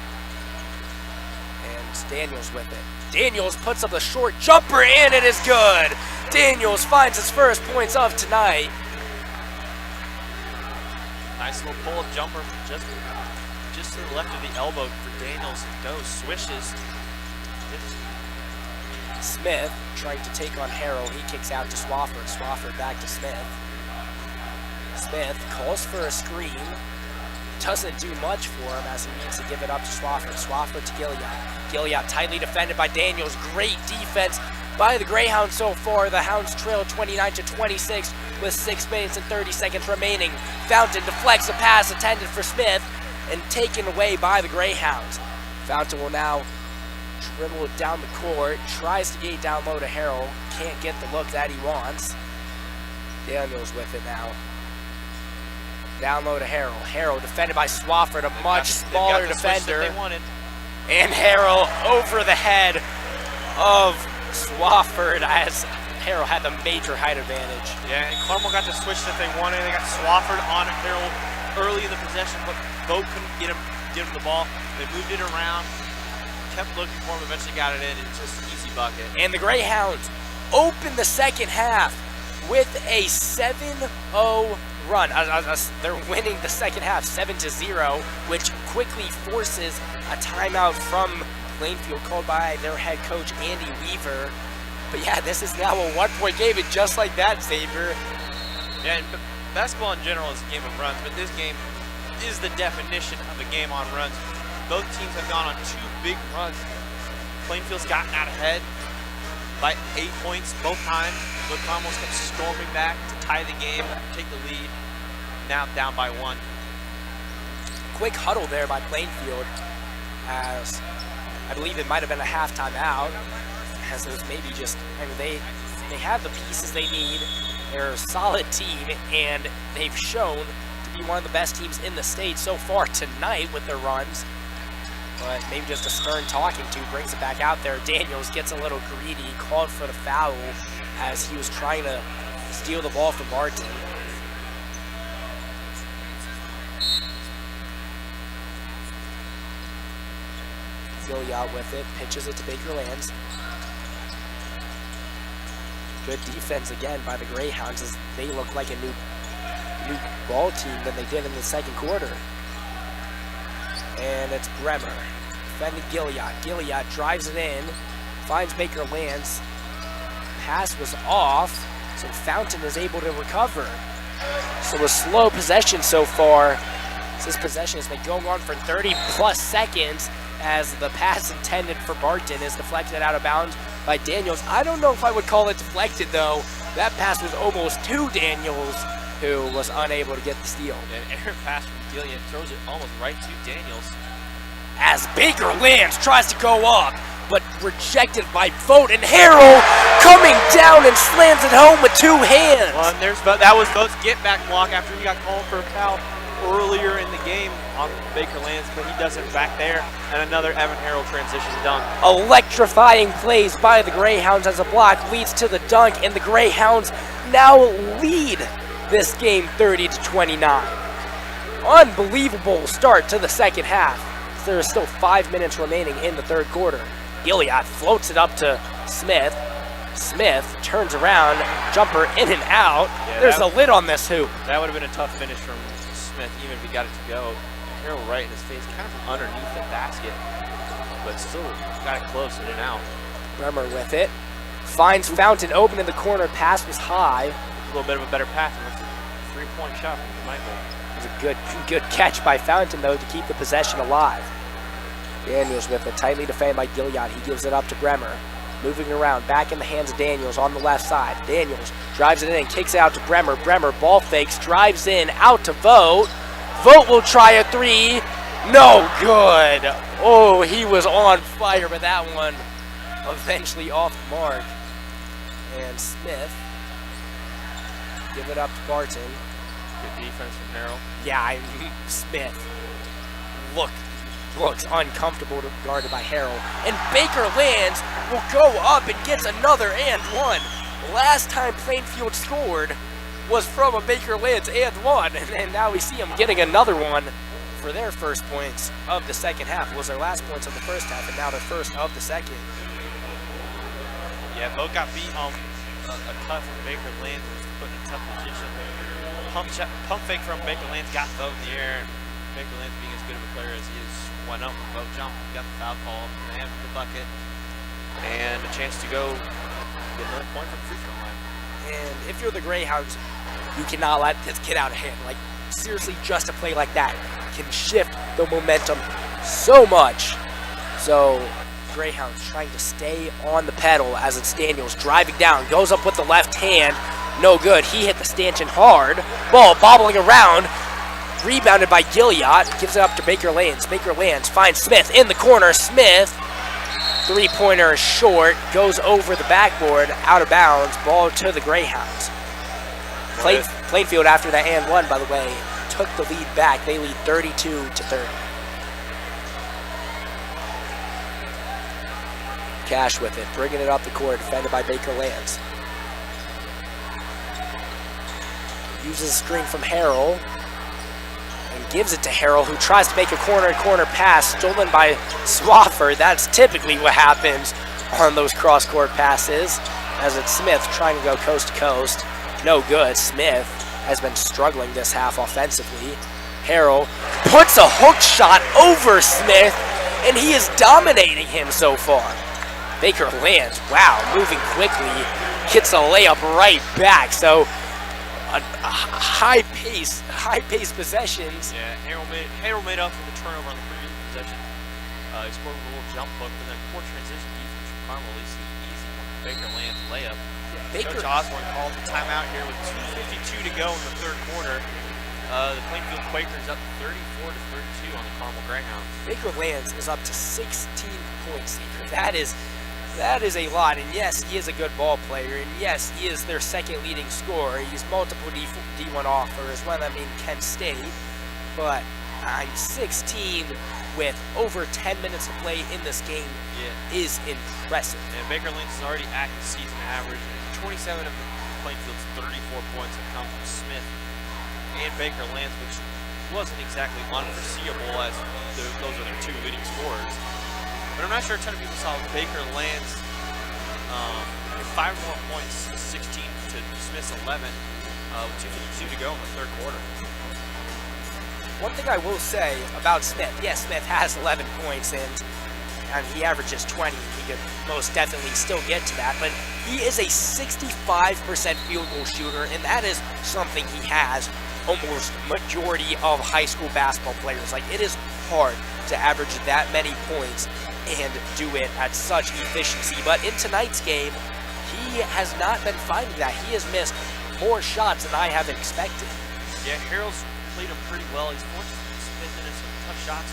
And Daniels with it. Daniels puts up a short jumper, and it is good. Daniels finds his first points of tonight. Nice little pull-up jumper just to the left of the elbow for Daniels. It goes, swishes. Smith trying to take on Harrell. He kicks out to Swafford. Swafford back to Smith. Smith calls for a screen. Doesn't do much for him as he needs to give it up to Swafford. Swafford to Gilliatt. Gilliatt tightly defended by Daniels. Great defense by the Greyhounds so far. The Hounds trail 29-26 with 6 minutes and 30 seconds remaining. Fountain deflects a pass intended for Smith and taken away by the Greyhounds. Fountain will now dribble it down the court. Tries to get down low to Harrell. Can't get the look that he wants. Daniels with it now. Down low to Harrell. Harrell defended by Swafford, a much smaller defender. And Harrell over the head of Swafford as Harrell had the major height advantage. Yeah, and Carmel got the switch that they wanted. They got Swafford on Harrell early in the possession, but Vogt couldn't get him the ball. They moved it around, kept looking for him, eventually got it in. It's just an easy bucket. And the Greyhounds open the second half with a 7-0 run. They're winning the second half 7-0, which quickly forces a timeout from Plainfield called by their head coach Andy Weaver. But yeah, this is now a 1-point game, and just like that, Xavier. Yeah, and basketball in general is a game of runs, but this game is the definition of a game on runs. both teams have gone on 2 big runs. Plainfield's gotten out ahead by 8 points both times, but Carmel's kept storming back to tie the game, take the lead. Now down by 1. Quick huddle there by Plainfield, as I believe it might have been a halftime out, as it was maybe just, I mean, they have the pieces they need. They're a solid team, and they've shown to be one of the best teams in the state so far tonight with their runs. But maybe just a stern talking to brings it back out there. Daniels gets a little greedy, called for the foul as he was trying to steal the ball from Barton. Gilead with it, pitches it to Baker Lands. Good defense again by the Greyhounds as they look like a new ball team than they did in the second quarter. And it's Bremer defending Gilead. Gilead drives it in, finds Baker Lands. Pass was off, so Fountain is able to recover. So a slow possession so far. This possession has been going on for 30 plus seconds as the pass intended for Barton is deflected out of bounds by Daniels. I don't know if I would call it deflected though. That pass was almost to Daniels, who was unable to get the steal. An errant pass from Gilead throws it almost right to Daniels. As Baker Lands tries to go up, but rejected by Vogt, and Harrell coming down and slams it home with 2 hands. Well, and that was Vogt's get-back block after he got called for a foul earlier in the game on Baker Lands, but he does it back there, and another Evan Harrell transition dunk. Electrifying plays by the Greyhounds as a block leads to the dunk, and the Greyhounds now lead this game 30-29. Unbelievable start to the second half. There is still 5 minutes remaining in the third quarter. Gilead floats it up to Smith. Smith turns around, jumper in and out. Yeah, there's a lid on this hoop. That would have been a tough finish from Smith, even if he got it to go. Harrell right in his face, kind of from underneath the basket, but still got it close in and out. Bremer with it. Finds Fountain open in the corner. Pass was high. A little bit of a better pass, and that's a 3-point shot from Michael. It was a good catch by Fountain, though, to keep the possession alive. Daniels with it, tightly defended by Gilead. He gives it up to Bremer. Moving around, back in the hands of Daniels on the left side. Daniels drives it in and kicks it out to Bremer. Bremer ball fakes, drives in, out to Vogt. Vogt will try a 3. No good. Oh, he was on fire, but that one eventually off the mark. And Smith give it up to Barton. Good defense from Harrell. Yeah, Smith looks uncomfortable guarded by Harrell. And Baker Lands will go up and gets another and one. Last time Plainfield scored was from a Baker Lands and one, and now we see them getting another one for their first points of the second half. It was their last points of the first half, and now their first of the second. Yeah, Vogt got beat on a cut from Baker Lands, was put in a tough position. Pump fake from Baker Lands got Vogt in the air, and Baker Lands, being as good of a player as he is, went up with Vogt jump, got the foul call, and the bucket, and a chance to go get another point from the free throw line. And if you're the Greyhounds, you cannot let this get out of hand. Like, seriously, just a play like that can shift the momentum so much. So, Greyhounds trying to stay on the pedal as it's Daniels driving down, goes up with the left hand, no good. He hit the stanchion hard. Ball bobbling around, rebounded by Gilead, gives it up to Baker Lands. Baker Lands finds Smith in the corner. Smith, three-pointer is short, goes over the backboard, out of bounds, ball to the Greyhounds. Plainfield, after that and one, by the way, took the lead back. They lead 32-30. Cash with it, bringing it up the court, defended by Baker Lands. Uses a screen from Harrell and gives it to Harrell, who tries to make a corner-to-corner pass, stolen by Swafford. That's typically what happens on those cross-court passes, as it's Smith trying to go coast-to-coast. No good. Smith has been struggling this half offensively. Harrell puts a hook shot over Smith, and he is dominating him so far. Baker Lands, wow, moving quickly, gets a layup right back. So high pace possessions. Yeah, Harrell made up for the turnover on the previous possession. He scored with a little jump hook, but then poor transition defense from Carmel, at least easy Baker Land's layup. Coach Osborne calls a timeout here with 2:52 to go in the third quarter. The Plainfield Quakers up 34-32 on the Carmel Greyhounds. Baker Lands is up to 16 points here. That is a lot, and yes, he is a good ball player, and yes, he is their second leading scorer. He's multiple D1 offer as well, I mean, Kent State, but 16 with over 10 minutes to play in this game is impressive. And Baker Lands is already at the season average. 27 of Plainfield's 34 points have come from Smith and Baker Lands, which wasn't exactly unforeseeable as those are their two leading scorers. But I'm not sure a ton of people saw Baker Lands 5 more points, 16 to Smith's 11, with 2:52 to go in the third quarter. One thing I will say about Smith, yes, Smith has 11 points and he averages 20. He could most definitely still get to that, but he is a 65% field goal shooter, and that is something he has almost majority of high school basketball players. Like, it is hard to average that many points and do it at such efficiency. But in tonight's game, he has not been finding that. He has missed more shots than I have expected. Yeah, Harold's played him pretty well. He's forced Smith into some tough shots.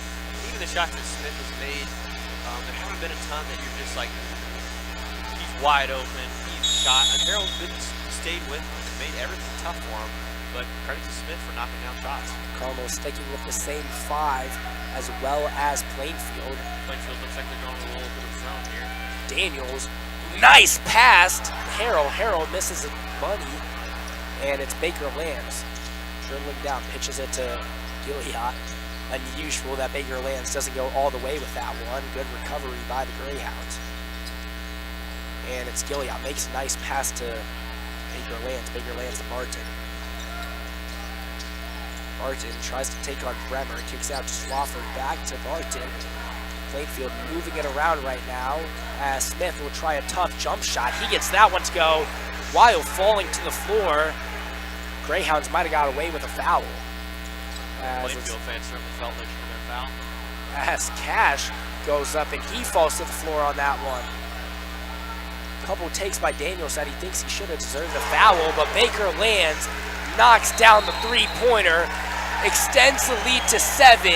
Even the shots that Smith has made, there haven't been a ton that you're just like, he's wide open, he's shot. And Harold's stayed with him and made everything tough for him. But credit to Smith for knocking down shots. Carmel sticking with the same 5 as well as Plainfield. Plainfield looks like they're going a little bit of zone here. Daniels, nice pass to Harold. Harold misses it money, and it's Baker Lands. Dribbling down, pitches it to Gilliot. Unusual that Baker Lands doesn't go all the way with that one. Good recovery by the Greyhounds. And it's Gilliot. Makes a nice pass to Baker Lands. Baker Lands to Barton. Barton tries to take on Bremer. Kicks out to Swafford. Back to Barton. Plainfield moving it around right now as Smith will try a tough jump shot. He gets that one to go while falling to the floor. Greyhounds might have got away with a foul. Plainfield fans certainly felt they should have been fouled. As Cash goes up and he falls to the floor on that one. Couple takes by Daniels that he thinks he should have deserved a foul, but Baker Lands knocks down the three-pointer, extends the lead to 7,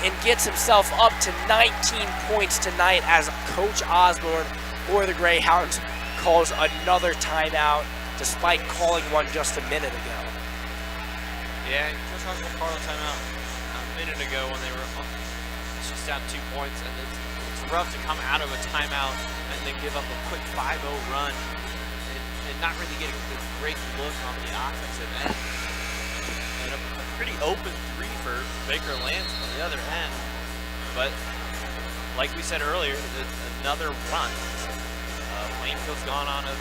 and gets himself up to 19 points tonight as Coach Osborne for the Greyhounds calls another timeout, despite calling one just a minute ago. Yeah, Coach Osborne called a timeout a minute ago when they were just down 2 points, and it's rough to come out of a timeout and then give up a quick 5-0 run and not really get a great look on the offensive end. And a pretty open 3 for Baker Lands on the other end. But like we said earlier, another run. Plainfield's gone on a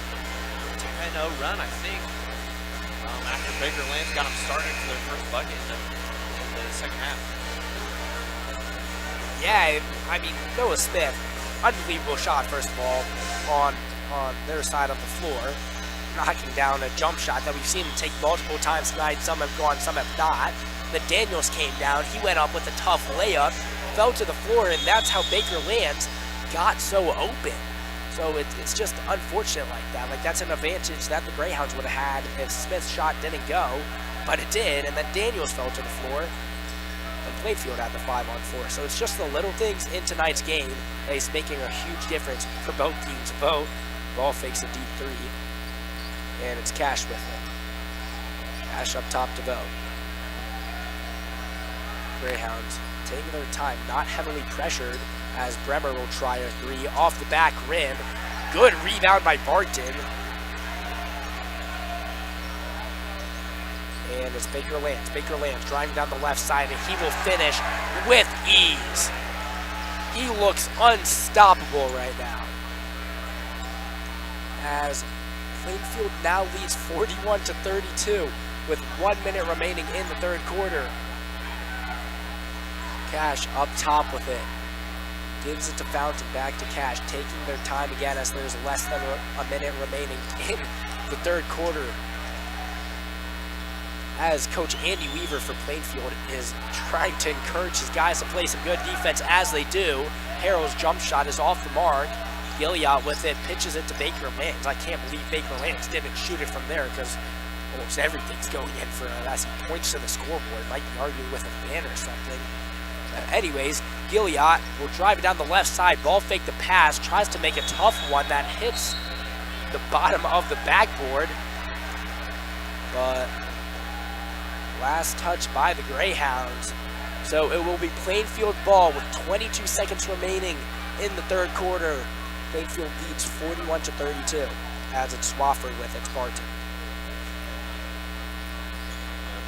10-0 run, I think, after Baker Lands got them started for their first bucket in the second half. Yeah, I mean, Noah Smith, unbelievable shot, first of all, on their side of the floor, knocking down a jump shot that we've seen him take multiple times tonight. Some have gone, some have not. Then Daniels came down. He went up with a tough layup, fell to the floor, and that's how Baker Lands got so open. So it's just unfortunate like that. Like, that's an advantage that the Greyhounds would have had if Smith's shot didn't go, but it did, and then Daniels fell to the floor, and Plainfield had the 5-on-4. So it's just the little things in tonight's game that is making a huge difference for both teams. Both ball fakes a deep 3, and it's Cash with it. Cash up top to Bo. Greyhounds taking their time, not heavily pressured, as Bremer will try a 3 off the back rim. Good rebound by Barton. And it's Baker Lands. Baker Lands driving down the left side, and he will finish with ease. He looks unstoppable right now, as Plainfield now leads 41-32 with 1 minute remaining in the third quarter. Cash up top with it. Gives it to Fountain, back to Cash, taking their time again as there's less than a minute remaining in the third quarter. as Coach Andy Weaver for Plainfield is trying to encourage his guys to play some good defense as they do. Harrell's jump shot is off the mark. Gilliard with it, pitches it to Baker Lands. I can't believe Baker Lands didn't shoot it from there because almost everything's going in for him as he points to the scoreboard. Might be arguing with a fan or something. Anyways, Gilliard will drive it down the left side, ball fake the pass, tries to make a tough one that hits the bottom of the backboard. But last touch by the Greyhounds. So it will be Plainfield ball with 22 seconds remaining in the third quarter. Plainfield leads 41-32 as it's Swafford with it, Barton.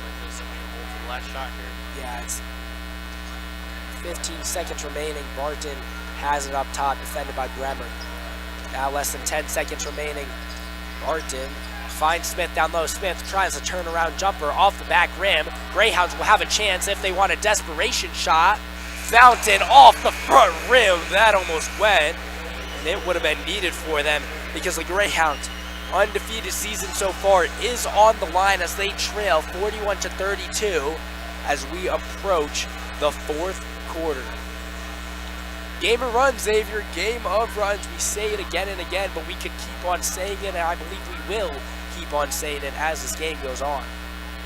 Plainfield's something to hold for the last shot here. Yeah, it's 15 seconds remaining. Barton has it up top, defended by Bremer. Now less than 10 seconds remaining. Barton finds Smith down low. Smith tries a turnaround jumper off the back rim. Greyhounds will have a chance if they want a desperation shot. Fountain off the front rim. That almost went. And it would have been needed for them because the Greyhounds' undefeated season so far is on the line as they trail 41-32 as we approach the fourth quarter. Game of runs, Xavier, game of runs. We say it again and again, but we could keep on saying it, and I believe we will keep on saying it as this game goes on.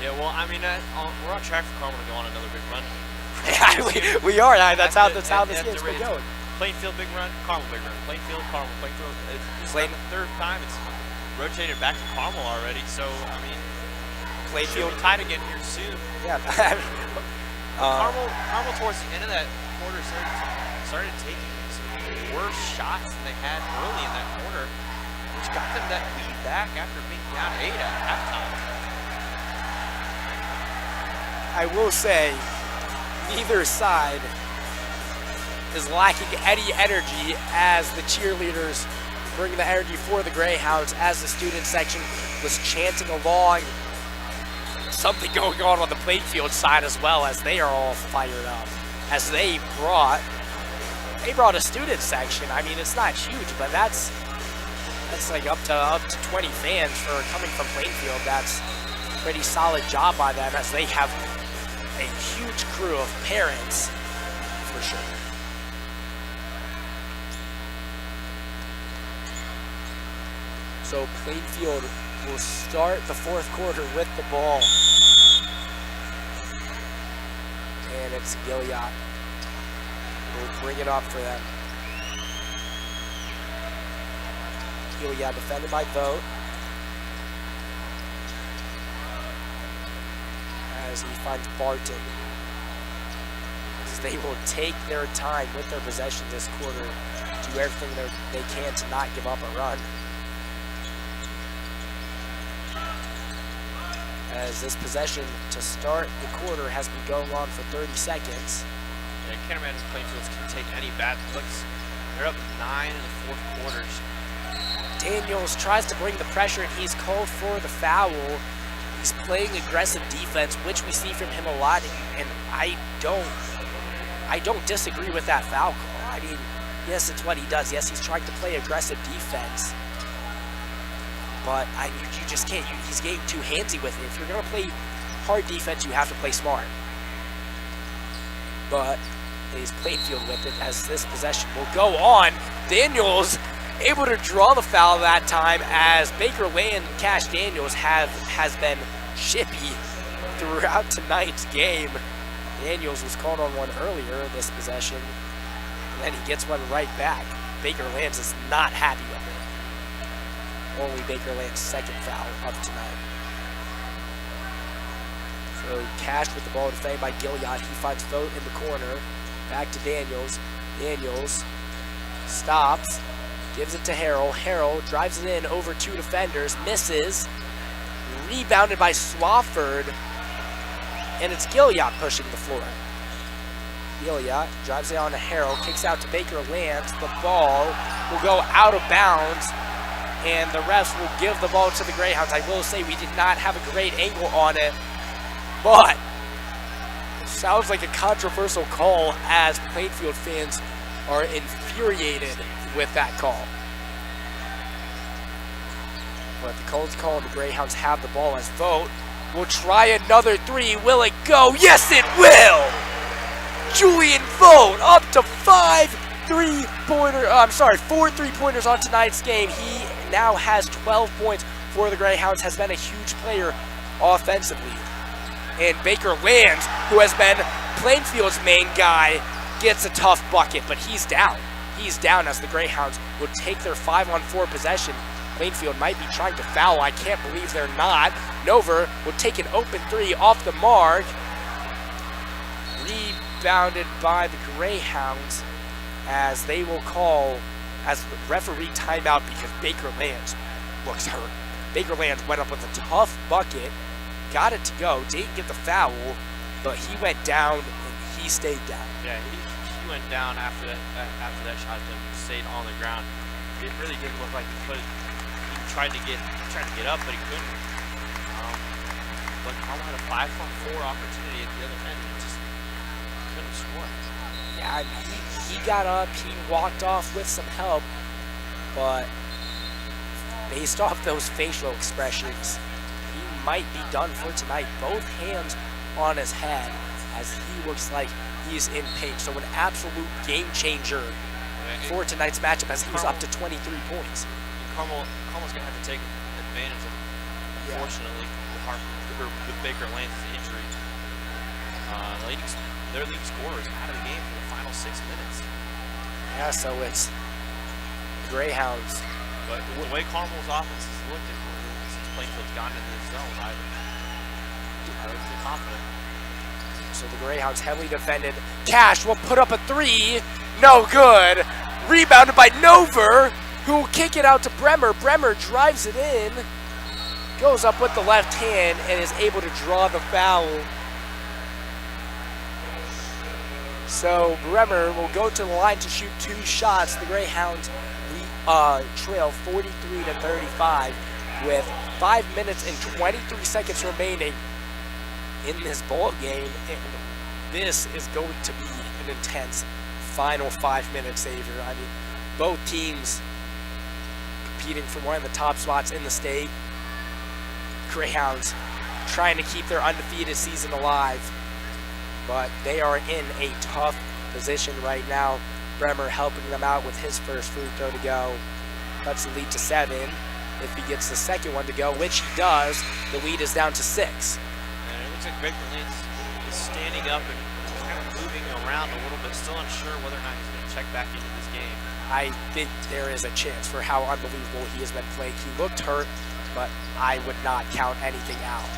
Yeah, well, I mean, we're on track for Carmel to go on another big run. Yeah, we are. That's how this game's been going. Plainfield big run, Carmel big run. Plainfield, Carmel, Plainfield. It's like the third time it's rotated back to Carmel already. So I mean, Plainfield tied again here soon. Yeah. Carmel towards the end of that quarter started taking some worse shots than they had early in that quarter, which got them that lead back after being down 8 at halftime. I will say, neither side is lacking any energy as the cheerleaders bring the energy for the Greyhounds as the student section was chanting along. Something going on the Plainfield side as well as they are all fired up as they brought a student section. I mean, it's not huge, but that's like up to 20 fans for coming from Plainfield. That's a pretty solid job by them as they have a huge crew of parents for sure. So Plainfield will start the fourth quarter with the ball. And it's Gilliard who will bring it up for them. Gilliard defended by Vogt. As he finds Barton. As they will take their time with their possession this quarter, do everything they can to not give up a run. As this possession to start the quarter has been going on for 30 seconds. Yeah, I can't imagine Plainfield can take any bad looks. They're up 9 in the fourth quarters. Daniels tries to bring the pressure and he's called for the foul. He's playing aggressive defense, which we see from him a lot, and I don't disagree with that foul call. I mean, yes, it's what he does. Yes, he's trying to play aggressive defense. But you just can't. He's getting too handsy with it. If you're going to play hard defense, you have to play smart. But he's Plainfield with it as this possession will go on. Daniels able to draw the foul that time as Baker Land and Cash Daniels has been chippy throughout tonight's game. Daniels was called on one earlier this possession. And then he gets one right back. Baker Lands is not happy with it. Only Baker Land's second foul of tonight. So Cash with the ball defended by Gilliard. He finds Vogt in the corner. Back to Daniels. Daniels stops. Gives it to Harrell. Harrell drives it in over 2 defenders. Misses. Rebounded by Swafford. And it's Gilliard pushing the floor. Gilliard drives it on to Harrell. Kicks out to Baker Lands. The ball will go out of bounds. And the refs will give the ball to the Greyhounds. I will say we did not have a great angle on it, but it sounds like a controversial call as Plainfield fans are infuriated with that call. But the call's called, the Greyhounds have the ball as Vogt will try another three. Will it go? Yes, it will! Julian Vogt up to 4 3-pointers on tonight's game. He now has 12 points for the Greyhounds, has been a huge player offensively. And Baker Lands, who has been Plainfield's main guy, gets a tough bucket, but he's down. He's down as the Greyhounds will take their 5-on-4 possession. Plainfield might be trying to foul. I can't believe they're not. Nover will take an open three off the mark. Rebounded by the Greyhounds as they will call as the referee timeout because Baker Lands looks hurt. Baker Lands went up with a tough bucket, got it to go, didn't get the foul, but he went down and he stayed down. Yeah, he went down after that shot attempt, stayed on the ground. It really didn't look like he could. He tried to get up, but he couldn't. But Carmel had a 5-on-4 opportunity at the other end and just couldn't score. Yeah, I mean, he got up, he walked off with some help, but based off those facial expressions, he might be done for tonight. Both hands on his head as he looks like he's in pain. So an absolute game changer for tonight's matchup as he was up to 23 points. Carmel's going to have to take advantage of, unfortunately, with Baker Lands' injury. Their leading scorer is out of the game for the final 6 minutes. Yeah, so it's Greyhounds. But the way Carmel's offense has looked since Plainfield's gotten into this zone, I would feel confident. So the Greyhounds heavily defended. Cash will put up a three. No good. Rebounded by Nover, who will kick it out to Bremer. Bremer drives it in, goes up with the left hand, and is able to draw the foul. So Bremer will go to the line to shoot 2 shots. The Greyhounds trail 43-35 with 5 minutes and 23 seconds remaining in this ball game, and this is going to be an intense final 5 minutes, Xavier. I mean, both teams competing for one of the top spots in the state. Greyhounds trying to keep their undefeated season alive, but they are in a tough position right now. Bremer helping them out with his first free throw to go. Cuts the lead to 7. If he gets the second one to go, which he does, the lead is down to 6. And it looks like Baker Lands is standing up and kind of moving around a little bit, still unsure whether or not he's going to check back into this game. I think there is a chance for how unbelievable he has been playing. He looked hurt, but I would not count anything out.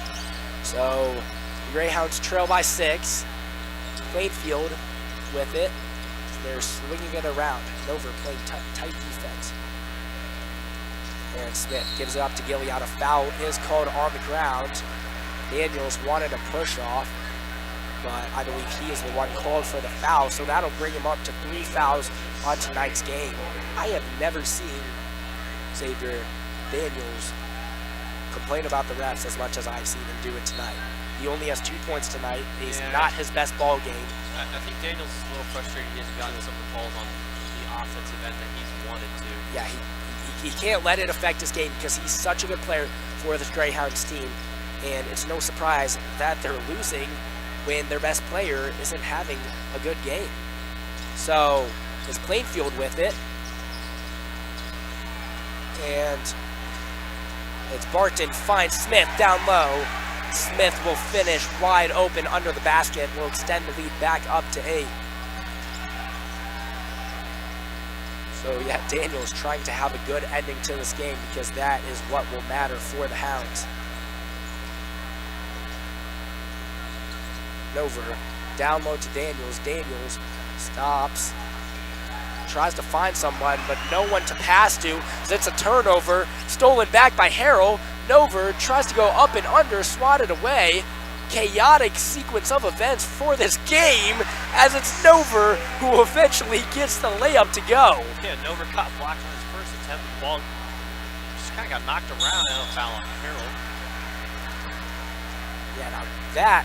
So the Greyhounds trail by 6. Plainfield with it. They're swinging it around. Nover playing tight defense. Aaron Smith gives it up to Gilead. A foul is called on the ground. Daniels wanted a push off, but I believe he is the one called for the foul, so that'll bring him up to 3 fouls on tonight's game. I have never seen Xavier Daniels complain about the refs as much as I've seen him do it tonight. He only has 2 points tonight. He's not his best ball game. I think Daniels is a little frustrated he hasn't gotten some of the calls on the offensive end that he's wanted to. Yeah, he can't let it affect his game because he's such a good player for the Greyhounds team, and it's no surprise that they're losing when their best player isn't having a good game. So it's Plainfield with it, and it's Barton finds Smith down low. Smith will finish wide open under the basket, will extend the lead back up to 8. So yeah, Daniels trying to have a good ending to this game because that is what will matter for the Hounds. Nover down low to Daniels. Daniels stops, tries to find someone, but no one to pass to. It's a turnover, stolen back by Harrell. Nover tries to go up and under, swatted away. Chaotic sequence of events for this game as it's Nover who eventually gets the layup to go. Yeah, Nover got blocked on his first attempt. The ball just kind of got knocked around and a foul on Harrell. Yeah, now that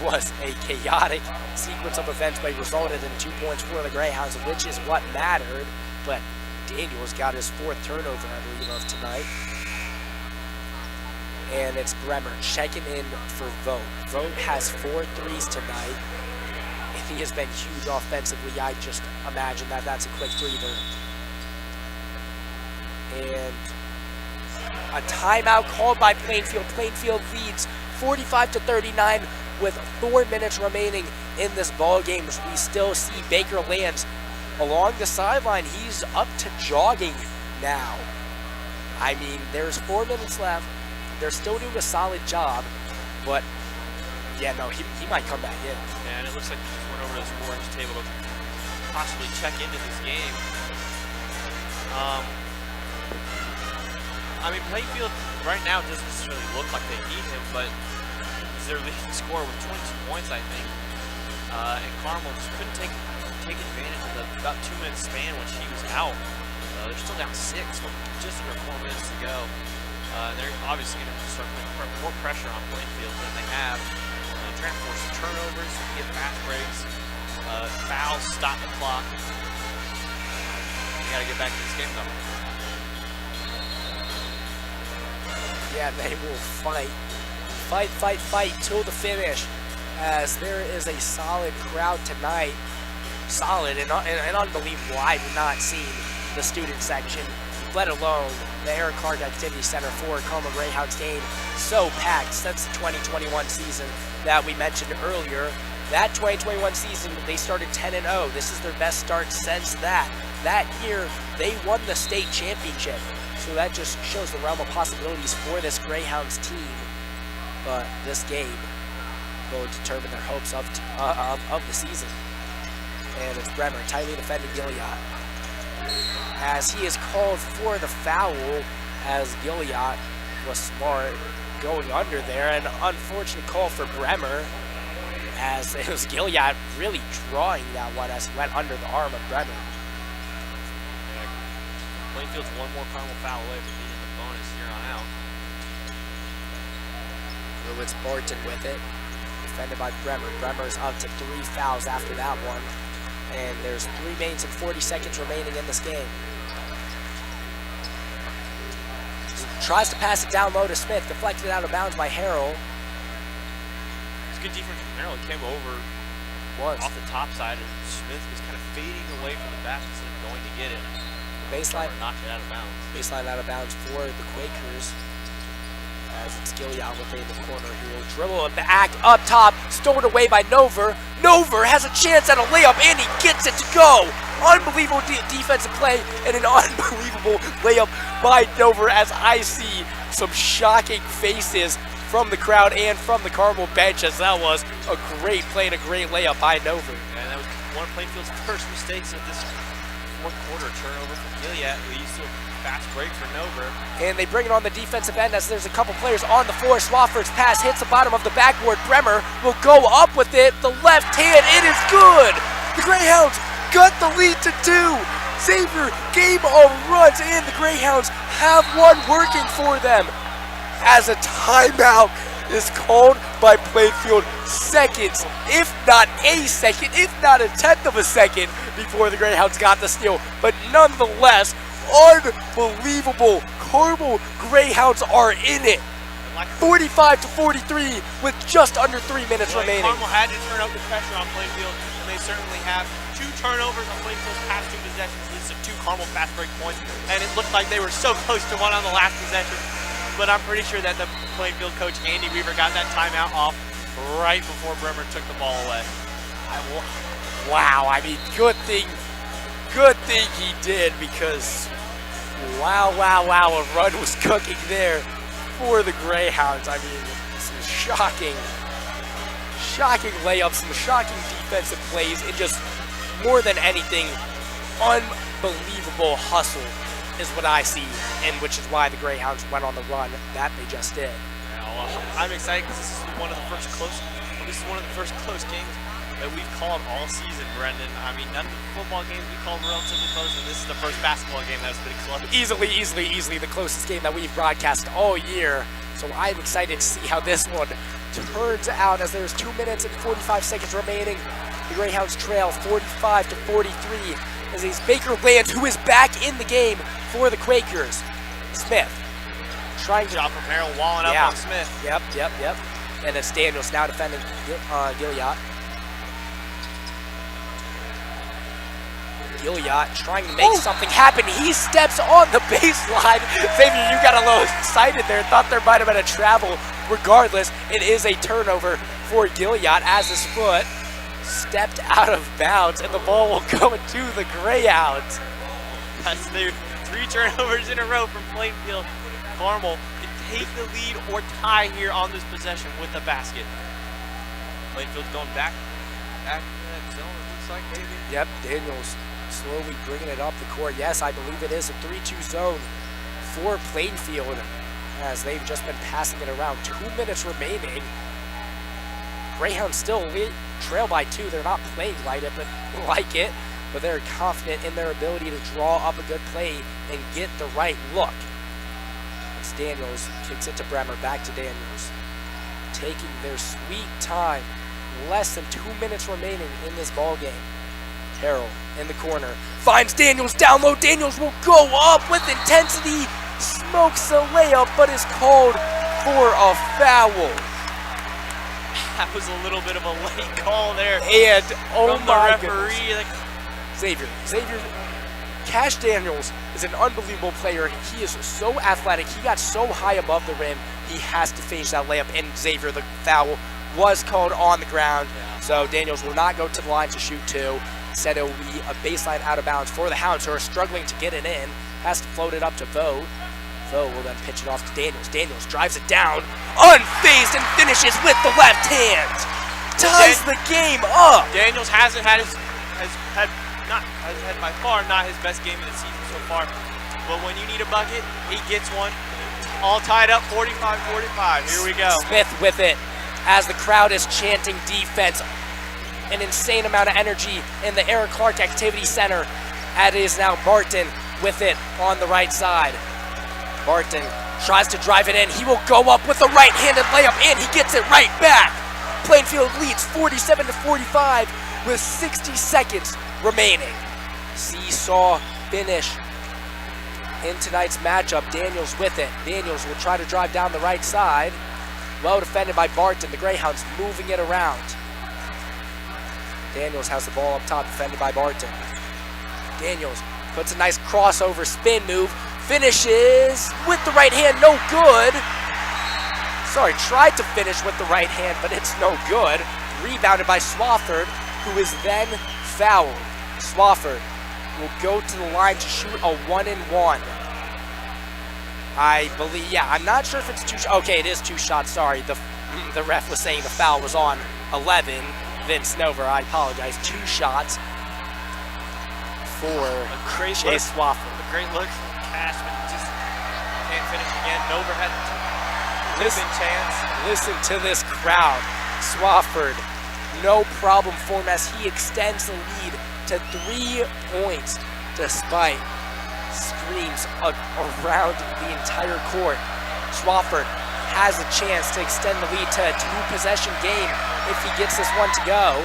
was a chaotic sequence of events, but resulted in 2 points for the Greyhounds, which is what mattered. But Daniels got his 4th turnover, I believe, of tonight. and it's Bremer checking in for Vogt. Vogt has 4 threes tonight, and he has been huge offensively. I just imagine that that's a quick breather. And a timeout called by Plainfield. Plainfield leads 45-39 with 4 minutes remaining in this ball game. We still see Baker Lands along the sideline. He's up to jogging now. I mean, there's 4 minutes left. They're still doing a solid job, but yeah, no, he might come back in. Yeah, and it looks like he just went over to the scorer's table to possibly check into this game. I mean, Plainfield right now doesn't necessarily look like they need him, but he's their leading scorer with 22 points, I think. And Carmel just couldn't take advantage of the about 2-minute span when she was out. They're still down 6 with just under 4 minutes to go. They're obviously going to start putting more pressure on Plainfield than they have. Trying to force turnovers, get fast breaks, fouls, stop the clock. You got to get back to this game, though. Yeah, they will fight till the finish, as there is a solid crowd tonight. Solid and unbelievable. I've not seen the student section, let alone the Aaron Clark Activity Center for Carmel Greyhounds game so packed since the 2021 season that we mentioned earlier. That 2021 season, they started 10-0. This is their best start since that. That year, they won the state championship. So that just shows the realm of possibilities for this Greyhounds team. But this game will determine their hopes of the season. And it's Bremer tightly defending Gilead, as he is called for the foul, as Gilead was smart going under there. An unfortunate call for Bremer, as it was Gilead really drawing that one as he went under the arm of Bremer. Plainfield's one more Carmel foul away from being in the bonus here on out. Lewis Borton with it, defended by Bremer. Bremer's up to 3 fouls after that one. And there's 3 minutes and 40 seconds remaining in this game. Tries to pass it down low to Smith, deflected out of bounds by Harrell. It's good defense from Harrell. He came over off the top side, and Smith was kind of fading away from the back instead of going to get it. Baseline knocked it out of bounds. Baseline out of bounds for the Quakers. As it's Gilead within the corner, he will dribble it back up top, stolen away by Nover. Nover has a chance at a layup, and he gets it to go. Unbelievable defensive play, and an unbelievable layup by Nover, as I see some shocking faces from the crowd and from the Carmel bench, as that was a great play and a great layup by Nover. And that was one of Plainfield's first mistakes of this fourth quarter. Turnover from Gilead, who used to a fast break for Nover. And they bring it on the defensive end as there's a couple players on the floor. Swafford's pass hits the bottom of the backboard. Bremer will go up with it. The left hand, it is good. The Greyhounds got the lead to 2. Xavier, game of runs, and the Greyhounds have one working for them, as a timeout is called by Plainfield. Seconds, if not a second, if not a tenth of a second before the Greyhounds got the steal. But nonetheless, unbelievable. Carmel Greyhounds are in it. 45-43 with just under 3 minutes remaining. Carmel had to turn up the pressure on Plainfield, and they certainly have. 2 turnovers on Plainfield's past 2 possessions leads to 2 Carmel fast break points, and it looked like they were so close to one on the last possession. But I'm pretty sure that the Plainfield coach, Andy Weaver, got that timeout off right before Bremer took the ball away. Wow, I mean, good thing he did, because wow, a run was cooking there for the Greyhounds. I mean, some shocking layups, some shocking defensive plays, and just more than anything, unbelievable hustle is what I see, and which is why the Greyhounds went on the run that they just did. Yeah, well, I'm excited because this is one of the first close games that we've called all season, Brendan. I mean, none of the football games we called relatively close, and this is the first basketball game that was pretty close. Easily the closest game that we've broadcast all year. So I'm excited to see how this one turns out, as there's 2 minutes and 45 seconds remaining. The Greyhounds trail 45-43. As it's Baker Land, who is back in the game for the Quakers. Smith trying to drop from Merrill, walling up on Smith. Yep. And it's Daniels now defending Gilliatt. Gilliatt trying to make something happen. He steps on the baseline. Xavier, you got a little excited there. Thought there might have been a travel. Regardless, it is a turnover for Gilliatt as his foot stepped out of bounds, and the ball will go to the Greyhounds. That's their 3 turnovers in a row from Plainfield. Carmel can take the lead or tie here on this possession with the basket. Plainfield's going back in that zone, it looks like, maybe. Yep, Daniels slowly bringing it up the court. Yes, I believe it is a 3-2 zone for Plainfield, as they've just been passing it around. 2 minutes remaining. Greyhounds still trail by 2. They're not playing like it, but they're confident in their ability to draw up a good play and get the right look. It's Daniels, kicks it to Bremer, back to Daniels. Taking their sweet time. Less than 2 minutes remaining in this ball game. Terrell in the corner, finds Daniels down low. Daniels will go up with intensity, smokes a layup, but is called for a foul. That was a little bit of a late call there. And from the referee. Xavier, Cash Daniels is an unbelievable player. He is so athletic. He got so high above the rim. He has to finish that layup. And Xavier, the foul was called on the ground. So Daniels will not go to the line to shoot 2. Instead, it will be a baseline out of bounds for the Hounds, who are struggling to get it in. Has to float it up to Vo. Vo will then pitch it off to Daniels. Daniels drives it down, unfazed, and finishes with the left hand. Ties the game up. Daniels hasn't had by far not his best game of the season so far. But when you need a bucket, he gets one. All tied up, 45-45. Here we go. Smith with it as the crowd is chanting defense. An insane amount of energy in the Eric Clark Activity Center. It is now Barton with it on the right side. Barton tries to drive it in. He will go up with a right-handed layup, and he gets it right back. Plainfield leads 47-45 with 60 seconds remaining. Seesaw finish in tonight's matchup. Daniels with it. Daniels will try to drive down the right side. Well defended by Barton. The Greyhounds moving it around. Daniels has the ball up top, defended by Barton. Daniels puts a nice crossover spin move. Finishes with the right hand, no good. Sorry, tried to finish with the right hand, but it's no good. Rebounded by Swafford, who is then fouled. Swafford will go to the line to shoot a 1-and-1. I believe, I'm not sure if it's 2 shots. Okay, it is 2 shots, sorry. The ref was saying the foul was on 11. Vince Nover, I apologize. 2 shots for Chase Swafford. A great look from Cash, but just can't finish again. Nover had a listen chance. Listen to this crowd. Swafford, no problem for him as he extends the lead to 3 points despite screams around the entire court. Swafford has a chance to extend the lead to a 2-possession game if he gets this one to go.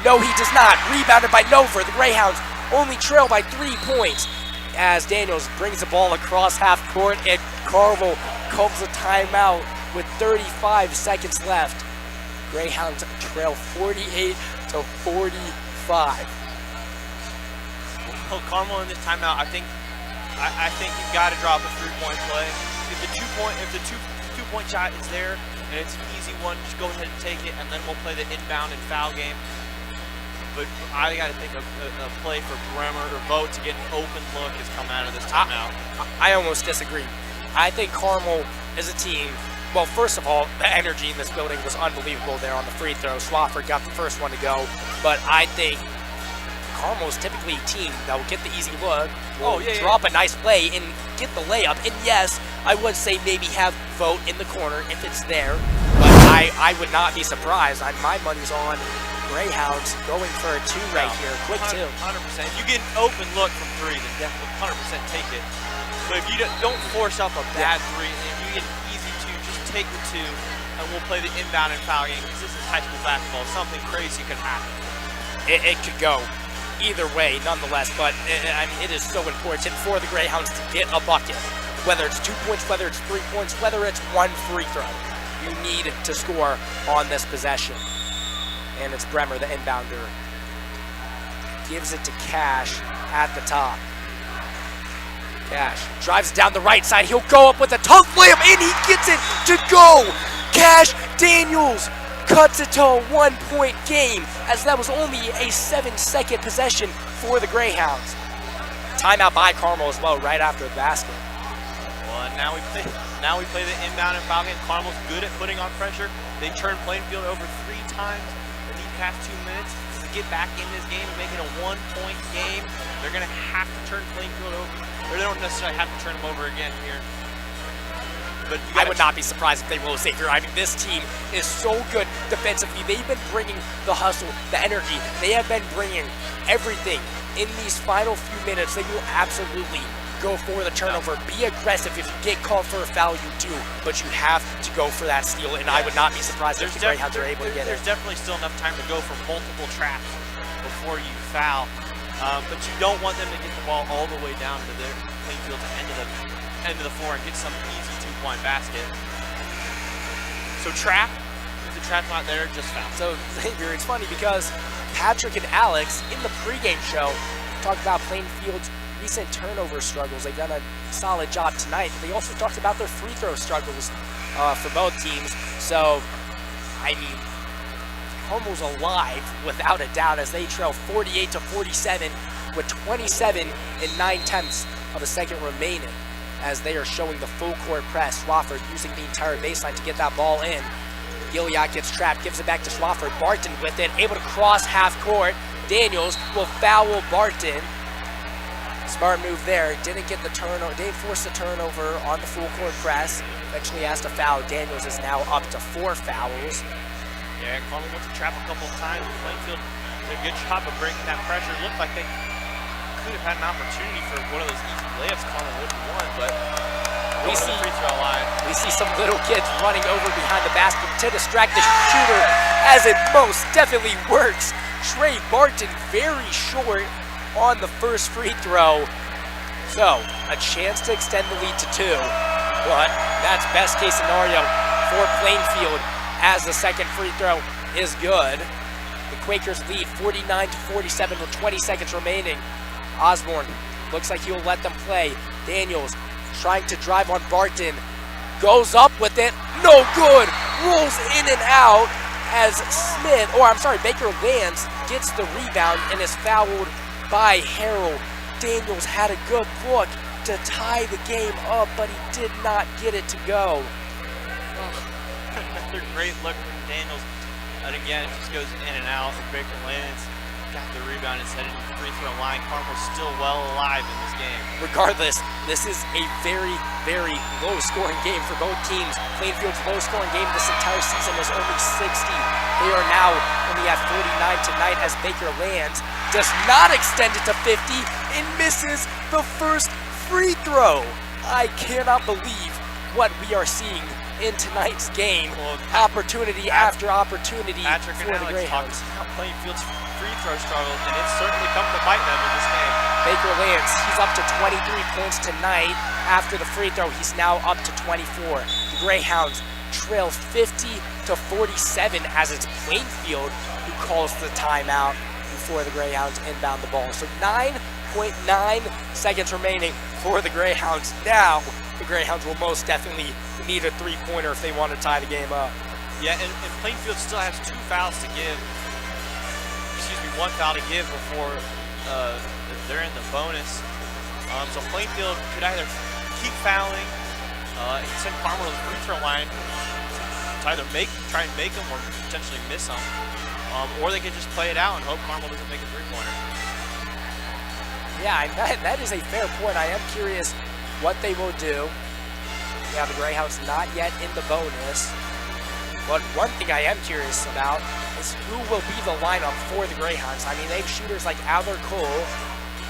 No, he does not. Rebounded by Nover. The Greyhounds only trail by 3 points as Daniels brings the ball across half court, and Carmel calls a timeout with 35 seconds left. Greyhounds trail 48-45. Well, Carmel in this timeout, I think you've got to drop a 3-point play. If the two-point shot is there and it's an easy one, just go ahead and take it, and then we'll play the inbound and foul game. But I got to think a play for Bremer or Vogt to get an open look has come out of this timeout. I almost disagree. I think Carmel as a team, well, first of all, the energy in this building was unbelievable there on the free throw. Swafford got the first one to go, but I think Carmel is typically a team that will get the easy look, will drop a nice play and get the layup. And yes, I would say maybe have Vogt in the corner if it's there, but I would not be surprised. My money's on Greyhounds going for a 2 right here, quick 2. 100%. If you get an open look from 3, then definitely 100% take it. But if you don't force up a bad 3, and if you get an easy 2, just take the 2, and we'll play the inbound and foul game, because this is high school basketball. Something crazy could happen. It could go either way, nonetheless, but it is so important for the Greyhounds to get a bucket. whether it's 2 points, whether it's 3 points, whether it's 1 free throw. You need to score on this possession. And it's Bremer, the inbounder. Gives it to Cash at the top. Cash drives down the right side. He'll go up with a tough layup, and he gets it to go. Cash Daniels cuts it to a 1-point game, as that was only a 7-second possession for the Greyhounds. Timeout by Carmel as well, right after the basket. Well, and now we play the inbound and foul game. Carmel's good at putting on pressure. They turned Plainfield over 3 times in these past 2 minutes. To get back in this game and make it a 1-point game, they're going to have to turn Plainfield over. Or they don't necessarily have to turn them over again here. But I would not be surprised if they will, Xavier. I mean, this team is so good defensively. They've been bringing the hustle, the energy. They have been bringing everything in these final few minutes. They will absolutely go for the turnover. Be aggressive. If you get called for a foul, you do. But you have to go for that steal, and I would not be surprised if the Greyhounds are able to get it. There's definitely still enough time to go for multiple traps before you foul. But you don't want them to get the ball all the way down to their Plainfield's end of the floor and get some easy 2-point basket. So trap. If the trap's not there, just foul. So Xavier, it's funny because Patrick and Alex in the pregame show talked about Plainfield's recent turnover struggles. They've done a solid job tonight. But they also talked about their free throw struggles for both teams. So, I mean, Carmel's alive without a doubt as they trail 48-47 with 27 and 9/10 of a second remaining, as they are showing the full court press. Swafford using the entire baseline to get that ball in. Gilliard gets trapped, gives it back to Swafford. Barton with it, able to cross half court. Daniels will foul Barton. Smart move there. Didn't get the turnover. Didn't force the turnover on the full court press. Eventually has to foul. Daniels is now up to 4 fouls. Yeah, Carmel went to trap a couple of times. Plainfield did a good job of breaking that pressure. It looked like they could have had an opportunity for one of those easy layups Carmel would have won, but we see the free throw line. We see some little kids running over behind the basket to distract the shooter, as it most definitely works. Trey Barton very short on the first free throw. So, a chance to extend the lead to 2, but that's best case scenario for Plainfield, as the second free throw is good. The Quakers lead 49-47 with 20 seconds remaining. Osborne looks like he'll let them play. Daniels trying to drive on Barton. Goes up with it. No good. Rolls in and out as Baker Lands gets the rebound and is fouled by Harrell. Daniels had a good look to tie the game up, but he did not get it to go. Another great look from Daniels. And again, it just goes in and out. Baker Lands got the rebound and set it to the free throw line. Carmel's still well alive in this game. Regardless, this is a very, very low-scoring game for both teams. Plainfield's low-scoring game this entire season is only 60. They are now only at 49 tonight, as Baker Lands does not extend it to 50 and misses the first free throw. I cannot believe what we are seeing in tonight's game. Opportunity after opportunity Patrick for the Greyhounds. About Plainfield's free throw struggle, and it's certainly come to bite them in this game. Baker Lands, he's up to 23 points tonight. After the free throw, he's now up to 24. The Greyhounds trail 50-47, as it's Plainfield who calls the timeout before the Greyhounds inbound the ball. So 9.9 seconds remaining for the Greyhounds. Now, the Greyhounds will most definitely need a 3-pointer if they want to tie the game up. Yeah, and Plainfield still has 2 fouls to give. 1 foul to give before they're in the bonus. So Plainfield could either keep fouling and send Carmel to the free throw line to either try and make them or potentially miss them, or they could just play it out and hope Carmel doesn't make a 3-pointer. Yeah, that is a fair point. I am curious what they will do. Yeah, the Greyhounds not yet in the bonus. But one thing I am curious about is who will be the lineup for the Greyhounds. I mean, they have shooters like Albert Cole.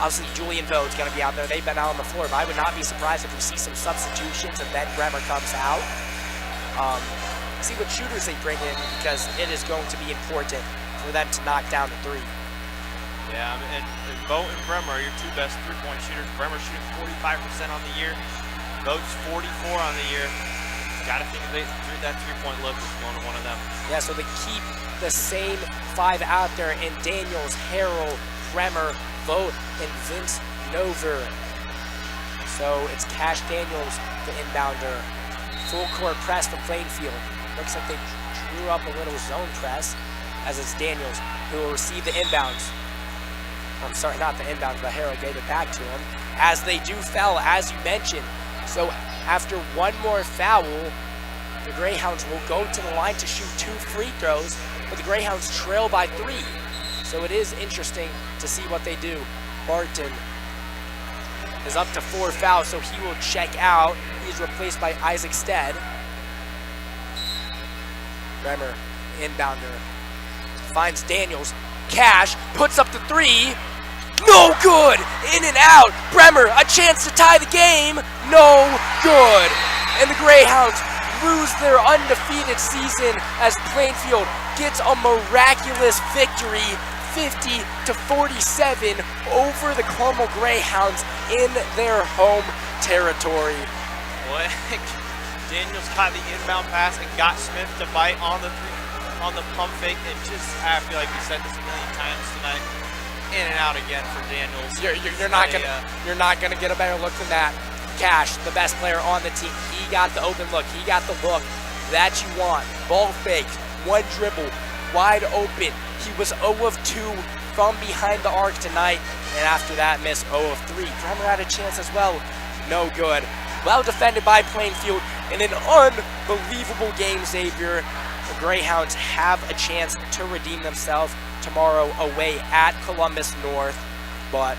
Obviously, Julian Vode's going to be out there. They've been out on the floor, but I would not be surprised if we see some substitutions and Ben Bremer comes out. See what shooters they bring in, because it is going to be important for them to knock down the 3. Yeah, and Vogt and Bremer are your 2 best 3-point shooters. Bremer shooting 45% on the year. Votes 44 on the year. Got to think that three-point look is going to one of them. Yeah, so they keep the same 5 out there in Daniels, Harrell, Bremer, Vogt, and Vince Nover. So it's Cash Daniels, the inbounder. Full court press from Plainfield. Looks like they drew up a little zone press, as it's Daniels who will receive the inbounds. I'm sorry, not the inbounds, but Harrell gave it back to him. As they do foul, as you mentioned. So after one more foul, the Greyhounds will go to the line to shoot 2 free throws, but the Greyhounds trail by 3. So it is interesting to see what they do. Barton is up to 4 fouls, so he will check out. He's replaced by Isaac Stead. Bremer, inbounder, finds Daniels. Cash puts up the 3. No good! In and out. Bremer, a chance to tie the game. No good. And the Greyhounds lose their undefeated season as Plainfield gets a miraculous victory, 50-47 over the Carmel Greyhounds in their home territory. Well, Daniels caught the inbound pass and got Smith to bite on the pump fake, and just, I feel like we said this a million times tonight, in and out again for Daniels. You're not gonna get a better look than that. Cash, the best player on the team, he got the open look. He got the look that you want. Ball fake, 1 dribble, wide open. He was 0 of 2 from behind the arc tonight, and after that, missed 0 of 3. Bremer had a chance as well. No good. Well defended by Plainfield in an unbelievable game, Xavier. The Greyhounds have a chance to redeem themselves tomorrow away at Columbus North, but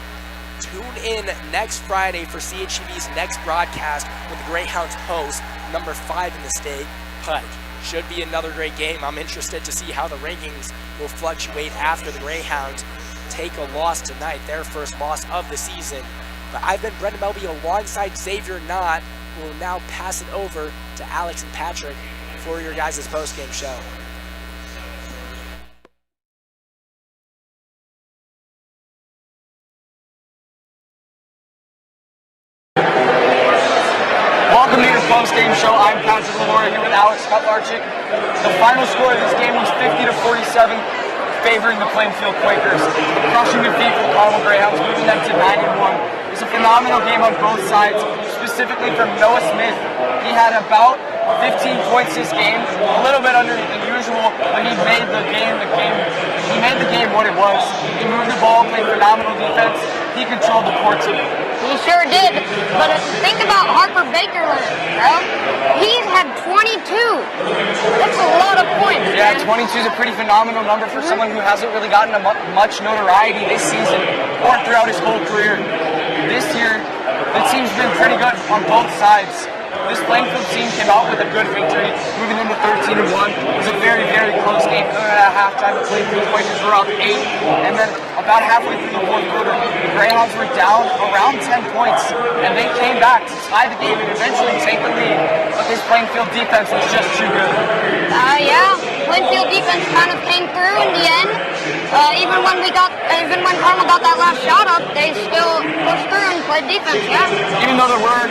tune in next Friday for CHTV's next broadcast when the Greyhounds host number 5 in the state, Pike. Should be another great game. I'm interested to see how the rankings will fluctuate after the Greyhounds take a loss tonight, their first loss of the season. But I've been Brendan Melby alongside Xavier Knott, who will now pass it over to Alex and Patrick for your guys' post-game show. Welcome to your post-game show. I'm Patrick Lamora here with Alex Kutlarczyk. The final score of this game was 50-47, favoring the Plainfield Quakers. Crushing defeat for the Carmel Greyhounds, moving them to 9-1. It was a phenomenal game on both sides, specifically from Noah Smith. He had about 15 points this game, a little bit under the usual, but he made the game what it was. He moved the ball, played phenomenal defense. He controlled the court too. He sure did. But think about Harper Bakerland, bro. He's had 22. That's a lot of points. Yeah, man. 22 is a pretty phenomenal number for someone who hasn't really gotten much notoriety this season or throughout his whole career. This year, the team's been pretty good on both sides. This Plainfield team came out with a good victory, moving into 13-1. It was a very, very close game. At halftime, the Plainfield Quakers were up 8, and then about halfway through the fourth quarter, the Greyhounds were down around 10 points, and they came back to tie the game and eventually take the lead. But this Plainfield defense was just too good. Yeah, Plainfield defense kind of came through in the end. Even when Carmel got that last shot up, they still pushed through and played defense. Yeah. Even though there were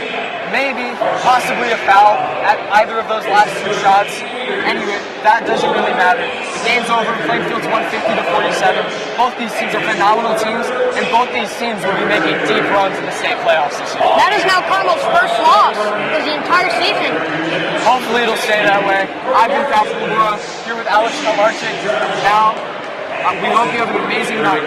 maybe, possibly a foul at either of those last 2 shots. Anyway, that doesn't really matter. The game's over. Plainfield's won 50-47. Both these teams are phenomenal teams, and both these teams will be making deep runs in the state playoffs this year. That is now Carmel's first loss for the entire season. Hopefully it'll stay that way. I've been Patrick Lamora here with Alex Kutlarczyk. Now, we hope you have an amazing night.